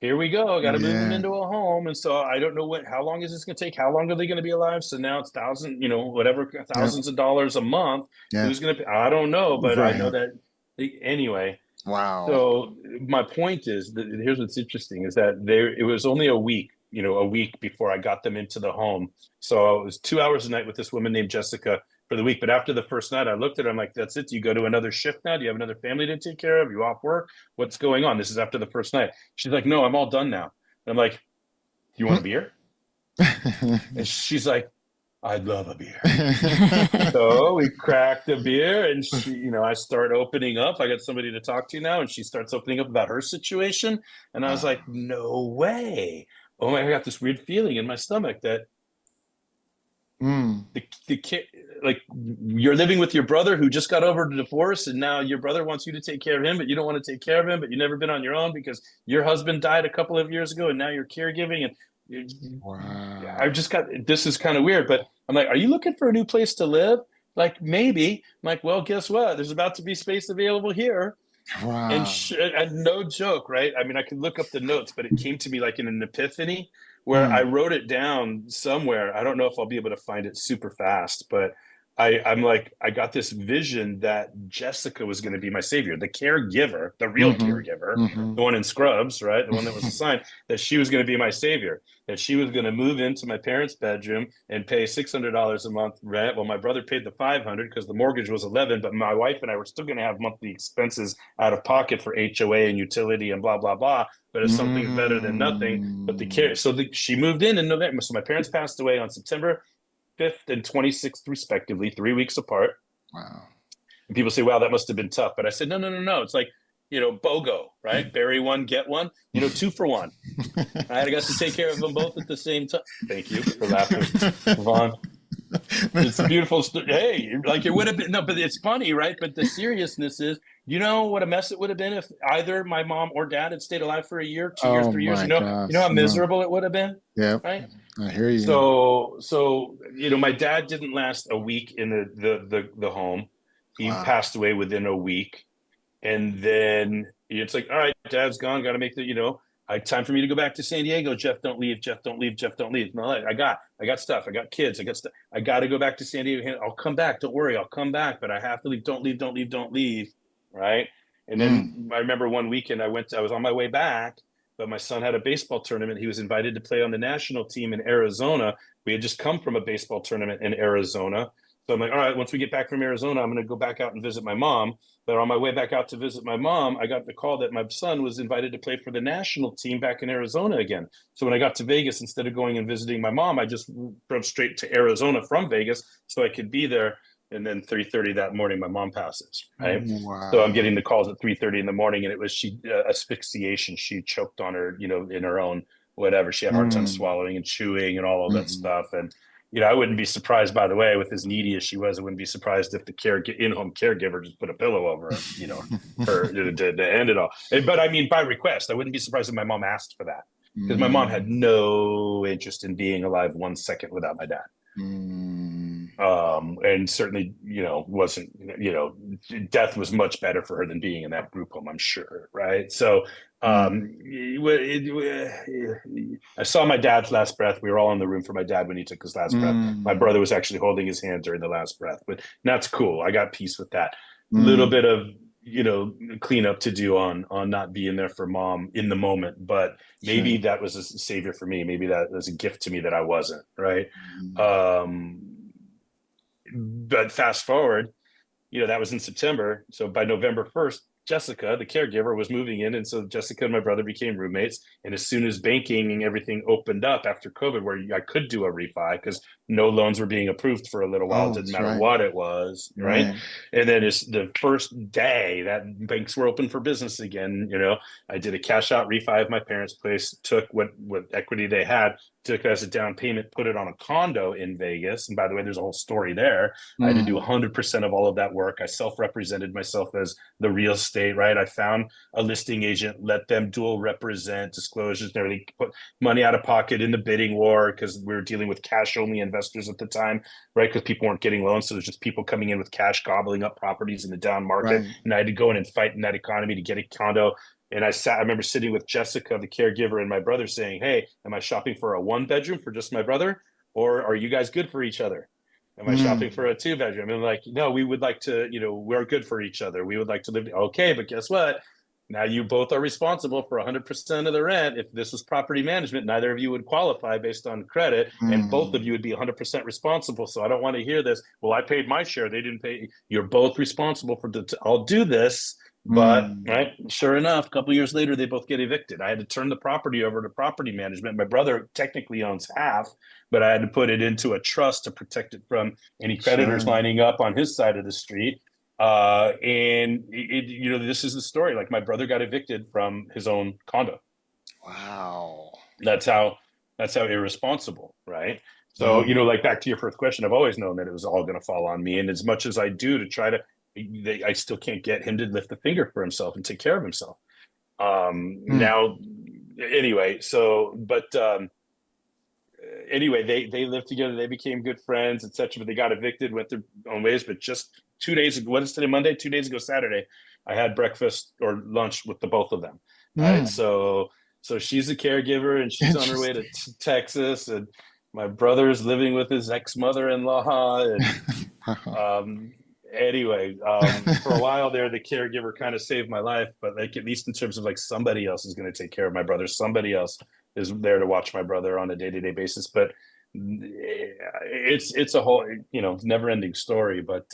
here we go. I got to move them into a home. And so I don't know how long is this going to take? How long are they going to be alive? So now it's thousands of dollars a month. Who's going to pay? I don't know, but I know that anyway. Wow. So my point is that here's what's interesting is that it was only a week before I got them into the home. So it was 2 hours a night with this woman named Jessica for the week. But after the first night, I looked at her, I'm like, that's it. Do you go to another shift now? Do you have another family to take care of? Are you off work? What's going on? This is after the first night. She's like, no, I'm all done now. And I'm like, you want a beer? And she's like, I'd love a beer. So we cracked a beer and she, I start opening up. I got somebody to talk to now. And she starts opening up about her situation. And I was like, no way. Oh my, I got this weird feeling in my stomach that the kid, like you're living with your brother who just got over the divorce. And now your brother wants you to take care of him, but you don't want to take care of him, but you've never been on your own because your husband died a couple of years ago. And now you're caregiving. And wow. I've just got, this is kind of weird, but I'm like, are you looking for a new place to live? Like, maybe. I'm like, well, guess what? There's about to be space available here. Wow. And no joke, right? I mean, I could look up the notes, but it came to me like in an epiphany where I wrote it down somewhere. I don't know if I'll be able to find it super fast, but I'm like, I got this vision that Jessica was going to be my savior, the caregiver, the real caregiver, the one in Scrubs, right? The one that was assigned, that she was going to be my savior, that she was going to move into my parents' bedroom and pay $600 a month rent. Well, my brother paid the $500 because the mortgage was $11, but my wife and I were still going to have monthly expenses out of pocket for HOA and utility and blah, blah, blah. But if something's better than nothing, but she moved in November. So my parents passed away on September 5th and 26th, respectively, 3 weeks apart. Wow. And people say, wow, that must have been tough. But I said, no. It's like, BOGO, right? Bury one, get one, 2 for 1. I got to take care of them both at the same time. Thank you for laughing, Vaughn. It's a beautiful story. Hey, like it would have been, no, but it's funny, right? But the seriousness is, what a mess it would have been if either my mom or dad had stayed alive for a year, 2 years, 3 years. You know how miserable it would have been? Yeah. Right? I hear you. So my dad didn't last a week in the home. He passed away within a week. And then it's like, all right, dad's gone. Got to make time for me to go back to San Diego. Jeff, don't leave. Jeff, don't leave. Jeff, don't leave. No, I got stuff. I got kids. I got stuff. I got to go back to San Diego. I'll come back. Don't worry. I'll come back. But I have to leave. Don't leave. Don't leave. Don't leave. Right. And then I remember one weekend I was on my way back, but my son had a baseball tournament. He was invited to play on the national team in Arizona. We had just come from a baseball tournament in Arizona. So I'm like, all right, once we get back from Arizona, I'm going to go back out and visit my mom. But on my way back out to visit my mom, I got the call that my son was invited to play for the national team back in Arizona again. So when I got to Vegas, instead of going and visiting my mom, I just drove straight to Arizona from Vegas so I could be there. And then 3:30 that morning, my mom passes, right? Wow. So I'm getting the calls at 3:30 in the morning, and it was asphyxiation. She choked on her, in her own whatever. She had a hard time swallowing and chewing and all of that stuff. And I wouldn't be surprised, by the way, with as needy as she was, I wouldn't be surprised if the in-home caregiver just put a pillow over her, her to end it all. But I mean, by request, I wouldn't be surprised if my mom asked for that, because my mom had no interest in being alive 1 second without my dad. And certainly, wasn't, death was much better for her than being in that group home, I'm sure. Right. So, I saw my dad's last breath. We were all in the room for my dad when he took his last breath. My brother was actually holding his hand during the last breath, but that's cool. I got peace with that. Little bit of, cleanup to do on not being there for mom in the moment, but maybe that was a savior for me. Maybe that was a gift to me that I wasn't, right. But fast forward, that was in September. So by November 1st, Jessica, the caregiver, was moving in, and so Jessica and my brother became roommates. And as soon as banking and everything opened up after COVID, where I could do a refi because no loans were being approved for a little while, it Oh, didn't that's matter right. what it was, right? Right. And then it's the first day that banks were open for business again. I did a cash out refi of my parents' place, took what equity they had, took it as a down payment, put it on a condo in Vegas. And by the way, there's a whole story there. I had to do 100% of all of that work. I self-represented myself as the real estate, right? I found a listing agent, let them dual represent disclosures and everything, put money out of pocket in the bidding war because we were dealing with cash only investors at the time, right? Because people weren't getting loans. So there's just people coming in with cash, gobbling up properties in the down market. Right. And I had to go in and fight in that economy to get a condo. And I remember sitting with Jessica, the caregiver, and my brother saying, "Hey, am I shopping for a 1 bedroom for just my brother? Or are you guys good for each other? Am I shopping for a 2 bedroom?" And like, no, we would like to, we're good for each other. We would like to live. Okay, but guess what? Now you both are responsible for 100% of the rent. If this was property management, neither of you would qualify based on credit, and both of you would be 100% responsible. So I don't want to hear this. Well, I paid my share. They didn't pay. You're both responsible for I'll do this. But right, sure enough, a couple of years later, they both get evicted. I had to turn the property over to property management. My brother technically owns half, but I had to put it into a trust to protect it from any creditors Sure. lining up on his side of the street. This is the story. Like my brother got evicted from his own condo. Wow. That's how irresponsible, right? So, like back to your first question, I've always known that it was all going to fall on me. And as much as I do to try to, I still can't get him to lift a finger for himself and take care of himself. Now, anyway, anyway, they lived together. They became good friends, etc. But they got evicted, went their own ways. But just 2 days ago, what is today, Monday? 2 days ago, Saturday, I had breakfast or lunch with the both of them. Right. So she's a caregiver and she's on her way to Texas, and my brother's living with his ex-mother-in-law. And anyway, for a while there, the caregiver kind of saved my life, but like at least in terms of like somebody else is going to take care of my brother, somebody else is there to watch my brother on a day-to-day basis. But it's a whole never-ending story. But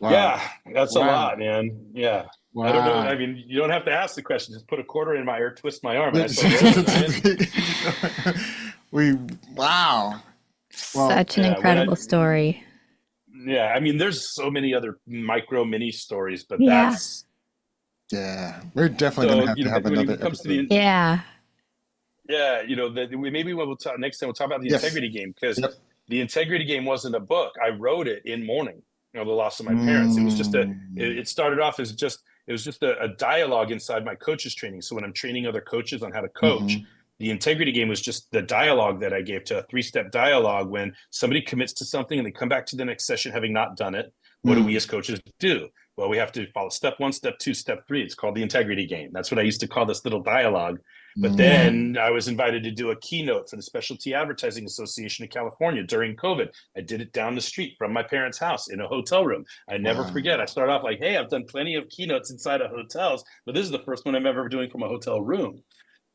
Wow. yeah, that's a Wow. lot, man. Yeah. Wow. I don't know. I mean, you don't have to ask the question. Just put a quarter in my ear, twist my arm, and I start rolling. Wow. Well, Such an incredible story. Yeah, I mean, there's so many other mini stories, but Yeah. We're definitely gonna have to have when another it comes to episode. Yeah. maybe when we'll talk next time, we'll talk about the integrity game, because the integrity game wasn't a book. I wrote it in mourning, the loss of my parents. It was just it started off as it was just a dialogue inside my coaches training. So when I'm training other coaches on how to coach, the integrity game was just the dialogue that I gave, to a 3-step dialogue. When somebody commits to something and they come back to the next session having not done it, what do we as coaches do? Well, we have to follow step 1, step 2, step 3. It's called the integrity game. That's what I used to call this little dialogue. But then I was invited to do a keynote for the Specialty Advertising Association of California during COVID. I did it down the street from my parents' house in a hotel room. I never forget. I started off like, hey, I've done plenty of keynotes inside of hotels, but this is the first one I'm ever doing from a hotel room.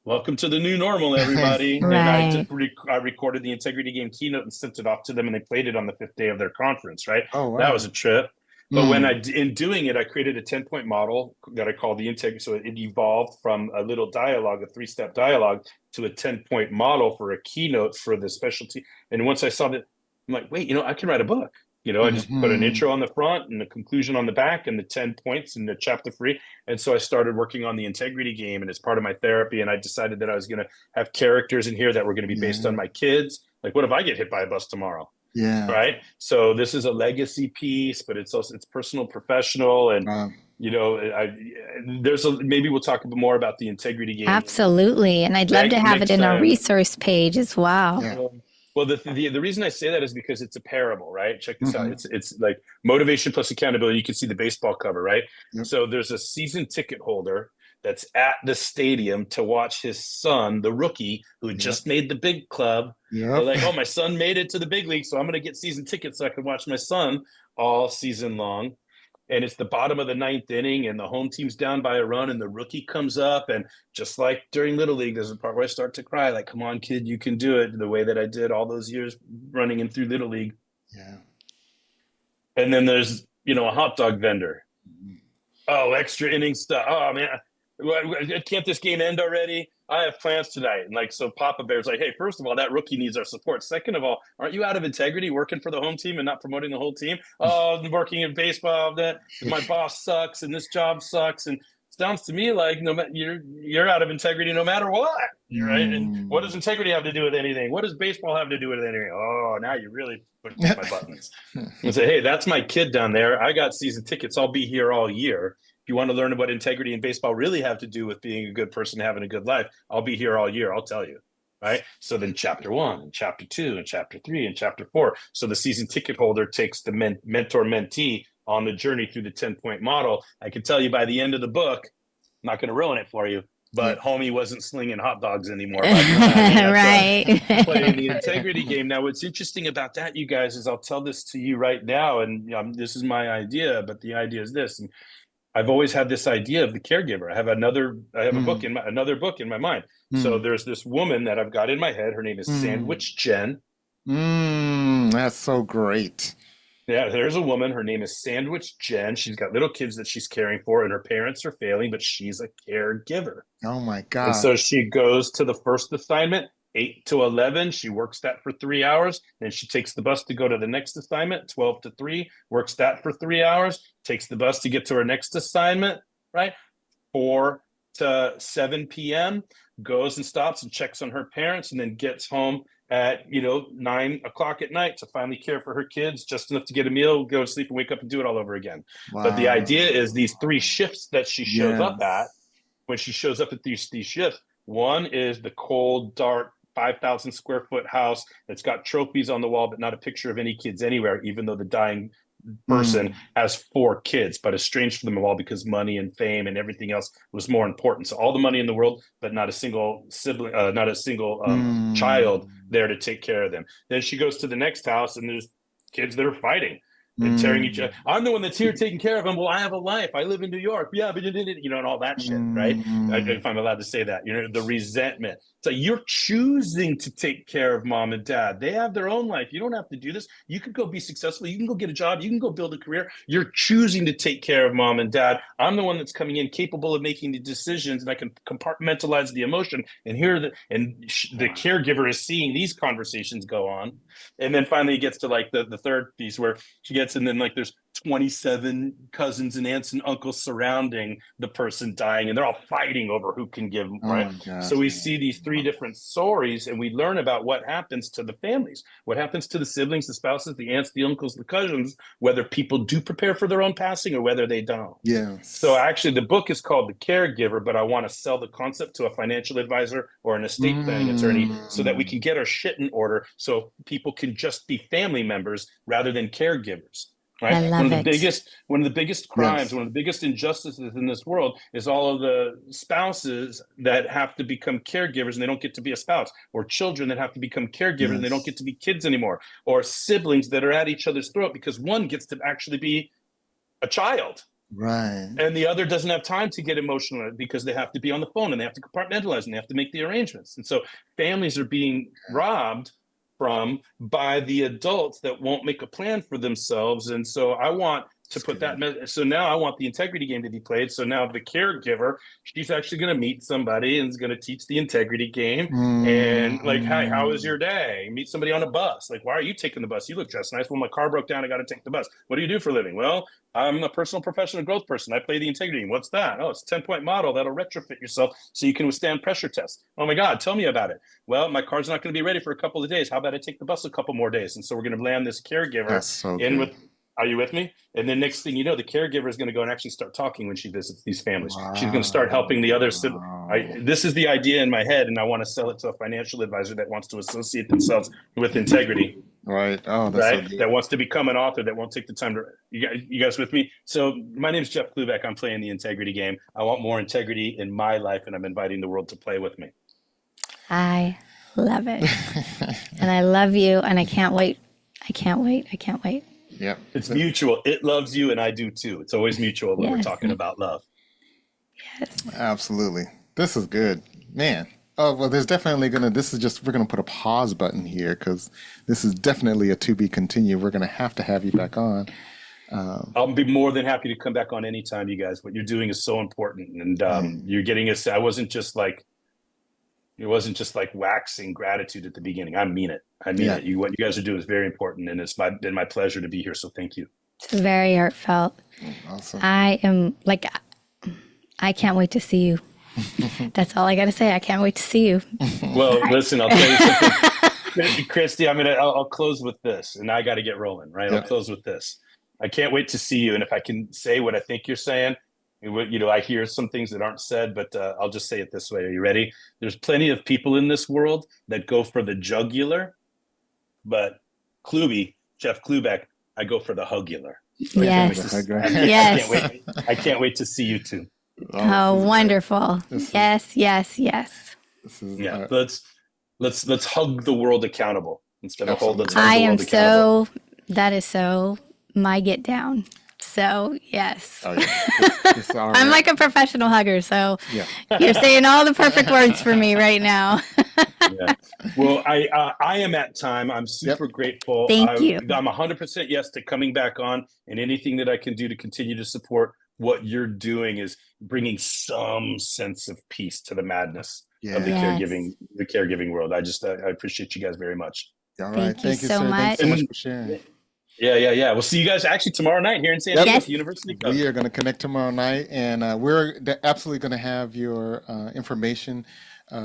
Welcome to the new normal, everybody. Right. And I recorded the integrity game keynote and sent it off to them, and they played it on the 5th day of their conference, right? Oh, wow. That was a trip. But in doing it, I created a 10-point model that I called the integrity. So it evolved from a little dialogue, a 3-step dialogue, to a 10-point model for a keynote for the specialty. And once I saw that, I'm like, wait, I can write a book. I just put an intro on the front and a conclusion on the back and the 10 points in the chapter 3. And so I started working on the integrity game, and it's part of my therapy. And I decided that I was going to have characters in here that were going to be based on my kids. Like, what if I get hit by a bus tomorrow? Yeah. Right. So this is a legacy piece, but it's also personal, professional, and maybe we'll talk more about the integrity game. Absolutely, and I'd love to have it in our resource page as well. Yeah. Well, the reason I say that is because it's a parable, right? Check this out. It's like motivation plus accountability. You can see the baseball cover, right? So there's a season ticket holder that's at the stadium to watch his son, the rookie, who just made the big club. They're like, oh, my son made it to the big league, so I'm going to get season tickets so I can watch my son all season long. And it's the bottom of the 9th inning, and the home team's down by a run, and the rookie comes up, and just like during Little League, there's a part where I start to cry, like, come on, kid, you can do it, the way that I did all those years running in through Little League. Yeah. And then there's, a hot dog vendor. Oh, extra inning stuff. Oh man, can't this game end already? I have plans tonight. And like, so Papa Bear's like, hey, first of all, that rookie needs our support. Second of all, aren't you out of integrity working for the home team and not promoting the whole team? Oh, I'm working in baseball, that my boss sucks and this job sucks. And it sounds to me like no matter you're out of integrity no matter what. Right. And what does integrity have to do with anything? What does baseball have to do with anything? Oh, now you really put my buttons and say, hey, that's my kid down there. I got season tickets. I'll be here all year. If you want to learn what integrity and baseball really have to do with being a good person, having a good life, I'll be here all year. I'll tell you. Right. So then chapter 1 and chapter 2 and chapter 3 and chapter 4. So the season ticket holder takes the mentor mentee on the journey through the 10-point model. I can tell you by the end of the book, I'm not going to ruin it for you, but homie wasn't slinging hot dogs anymore. Right. Playing the integrity game. Now, what's interesting about that, you guys, is I'll tell this to you right now. And this is my idea, but the idea is this. And I've always had this idea of the caregiver. I have another book in my mind. So there's this woman that I've got in my head. Her name is Sandwich Jen. That's so great. Yeah, there's a woman. Her name is Sandwich Jen. She's got little kids that she's caring for, and her parents are failing, but she's a caregiver. Oh my God. And so she goes to the first assignment, 8 to 11. She works that for 3 hours. Then she takes the bus to go to the next assignment, 12 to 3, works that for 3 hours, takes the bus to get to her next assignment, right? 4 to 7 p.m., goes and stops and checks on her parents, and then gets home at 9 o'clock at night to finally care for her kids just enough to get a meal, go to sleep, and wake up and do it all over again. Wow. But the idea is these 3 shifts that she shows up at. When she shows up at these shifts, one is the cold, dark 5,000 square foot house that's got trophies on the wall, but not a picture of any kids anywhere, even though the dying person has 4 kids, but estranged from them all because money and fame and everything else was more important. So all the money in the world, but not a single sibling, not a single child there to take care of them. Then she goes to the next house and there's kids that are fighting and tearing each other. I'm the one that's here taking care of them. Well, I have a life. I live in New York. Yeah, but and all that shit, right? If I'm allowed to say that, the resentment. So you're choosing to take care of mom and dad. They have their own life. You don't have to do this. You could go be successful. You can go get a job. You can go build a career. You're choosing to take care of mom and dad. I'm the one that's coming in capable of making the decisions, and I can compartmentalize the emotion. And the caregiver is seeing these conversations go on. And then finally it gets to like the third piece where she gets, and then like there's 27 cousins and aunts and uncles surrounding the person dying, and they're all fighting over who can give them, right? So we see these 3 different stories, and we learn about what happens to the families, what happens to the siblings, the spouses, the aunts, the uncles, the cousins, whether people do prepare for their own passing or whether they don't. So actually the book is called The Caregiver, but I want to sell the concept to a financial advisor or an estate planning attorney so that we can get our shit in order so people can just be family members rather than caregivers. Right? I love One of the biggest crimes, one of the biggest injustices in this world is all of the spouses that have to become caregivers and they don't get to be a spouse, or children that have to become caregivers and they don't get to be kids anymore, or siblings that are at each other's throat because one gets to actually be a child. Right. And the other doesn't have time to get emotional because they have to be on the phone and they have to compartmentalize and they have to make the arrangements. And so families are being robbed by the adults that won't make a plan for themselves. And so I want to put that. So now I want the integrity game to be played. So now the caregiver, she's actually going to meet somebody and is going to teach the integrity game. And like, hi, how was your day? Meet somebody on a bus. Like, why are you taking the bus? You look dressed nice. Well, my car broke down. I got to take the bus. What do you do for a living? Well, I'm a personal professional growth person. I play the integrity game. What's that? Oh, it's a 10-point model that'll retrofit yourself so you can withstand pressure tests. Oh my God, tell me about it. Well, my car's not going to be ready for a couple of days. How about I take the bus a couple more days? And so we're going to land this caregiver in with. Are you with me? And then next thing you know, the caregiver is going to go and actually start talking when she visits these families. She's going to start helping the others. This is the idea in my head, and I want to sell it to a financial advisor that wants to associate themselves with integrity. Right. Oh, that's right. So good. That wants to become an author, that won't take the time to. You guys with me? So my name is Jeff Klubeck. I'm playing the integrity game. I want more integrity in my life, and I'm inviting the world to play with me. I love it. And I love you, and I can't wait. I can't wait. Yep. It's mutual. It loves you, and I do too. It's always mutual when we're talking about love. Yes. Absolutely. This is good, man. Oh, well, there's definitely we're going to put a pause button here because this is definitely a to be continued. We're going to have you back on. I'll be more than happy to come back on anytime, you guys. What you're doing is so important, and you're getting us. It wasn't just like waxing gratitude at the beginning. I mean it. I mean it. What you guys are doing is very important, and it's been my pleasure to be here. So thank you. It's very heartfelt. Awesome. I can't wait to see you. That's all I got to say. I can't wait to see you. Well, listen, I'll tell you something, Christy. I'll close with this, and I got to get rolling. Right? I'll close with this. I can't wait to see you, and if I can say what I think you're saying. I hear some things that aren't said, but I'll just say it this way. Are you ready? There's plenty of people in this world that go for the jugular, but Jeff Klubeck, I go for the hugular. So Yes. I can't wait to see you too. Oh, wonderful. Yes. Yeah. Let's hug the world accountable instead of hold the world accountable. That is so my get down. So, yes. Oh, yeah. I'm like a professional hugger, so you're saying all the perfect words for me right now. Well, I am at time. I'm super grateful. Thank you. I'm 100% yes to coming back on, and anything that I can do to continue to support what you're doing is bringing some sense of peace to the madness of the caregiving world. I appreciate you guys very much. All right. Thank you so sir. much. Thanks so much for sharing. Yeah. We'll see you guys actually tomorrow night here in San Diego at the University Club. We are going to connect tomorrow night, and we're absolutely going to have your information. You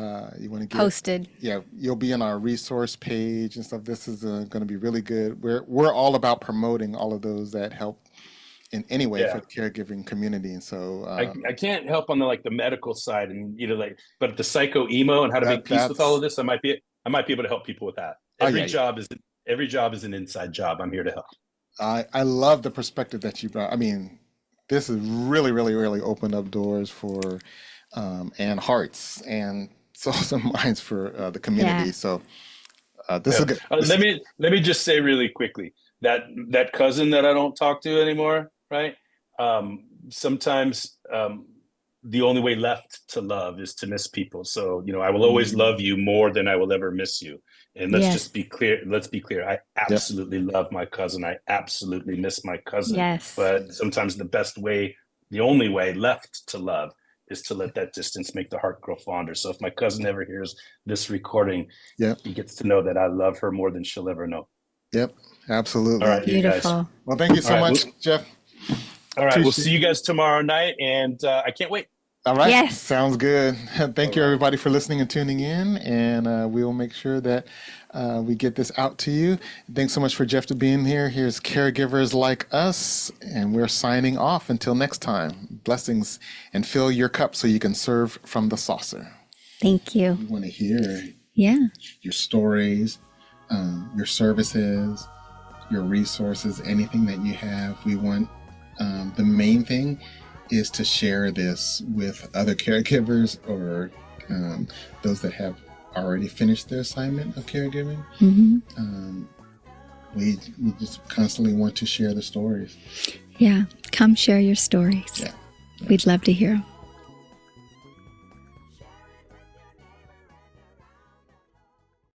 want to get Posted. Yeah, you'll be on our resource page and stuff. This is going to be really good. We're all about promoting all of those that help in any way for the caregiving community, and so I can't help on the medical side, and but the psycho emo and how to make peace with all of this. I might be able to help people with that. Every job is an inside job. I'm here to help. I love the perspective that you brought. I mean, this is really, really, really opened up doors for and hearts and souls and minds for the community. Yeah. So this is good. Let me just say really quickly that cousin that I don't talk to anymore, right? Sometimes the only way left to love is to miss people. So I will always love you more than I will ever miss you. And let's just be clear. Let's be clear. I absolutely love my cousin. I absolutely miss my cousin. Yes. But sometimes the only way left to love is to let that distance make the heart grow fonder. So if my cousin ever hears this recording, he gets to know that I love her more than she'll ever know. Yep, absolutely. All right, beautiful. You guys. Well, thank you so much, Jeff. All right, we'll see you guys tomorrow night, and I can't wait. All right. Yes. Sounds good. Thank you, everybody, for listening and tuning in. And we will make sure that we get this out to you. Thanks so much for Jeff to being here. Here's Caregivers Like Us. And we're signing off until next time. Blessings, and fill your cup so you can serve from the saucer. Thank you. We want to hear your stories, your services, your resources, anything that you have. We want the main thing is to share this with other caregivers or those that have already finished their assignment of caregiving. We just constantly want to share the stories. Yeah, come share your stories. Yeah. We'd love to hear them.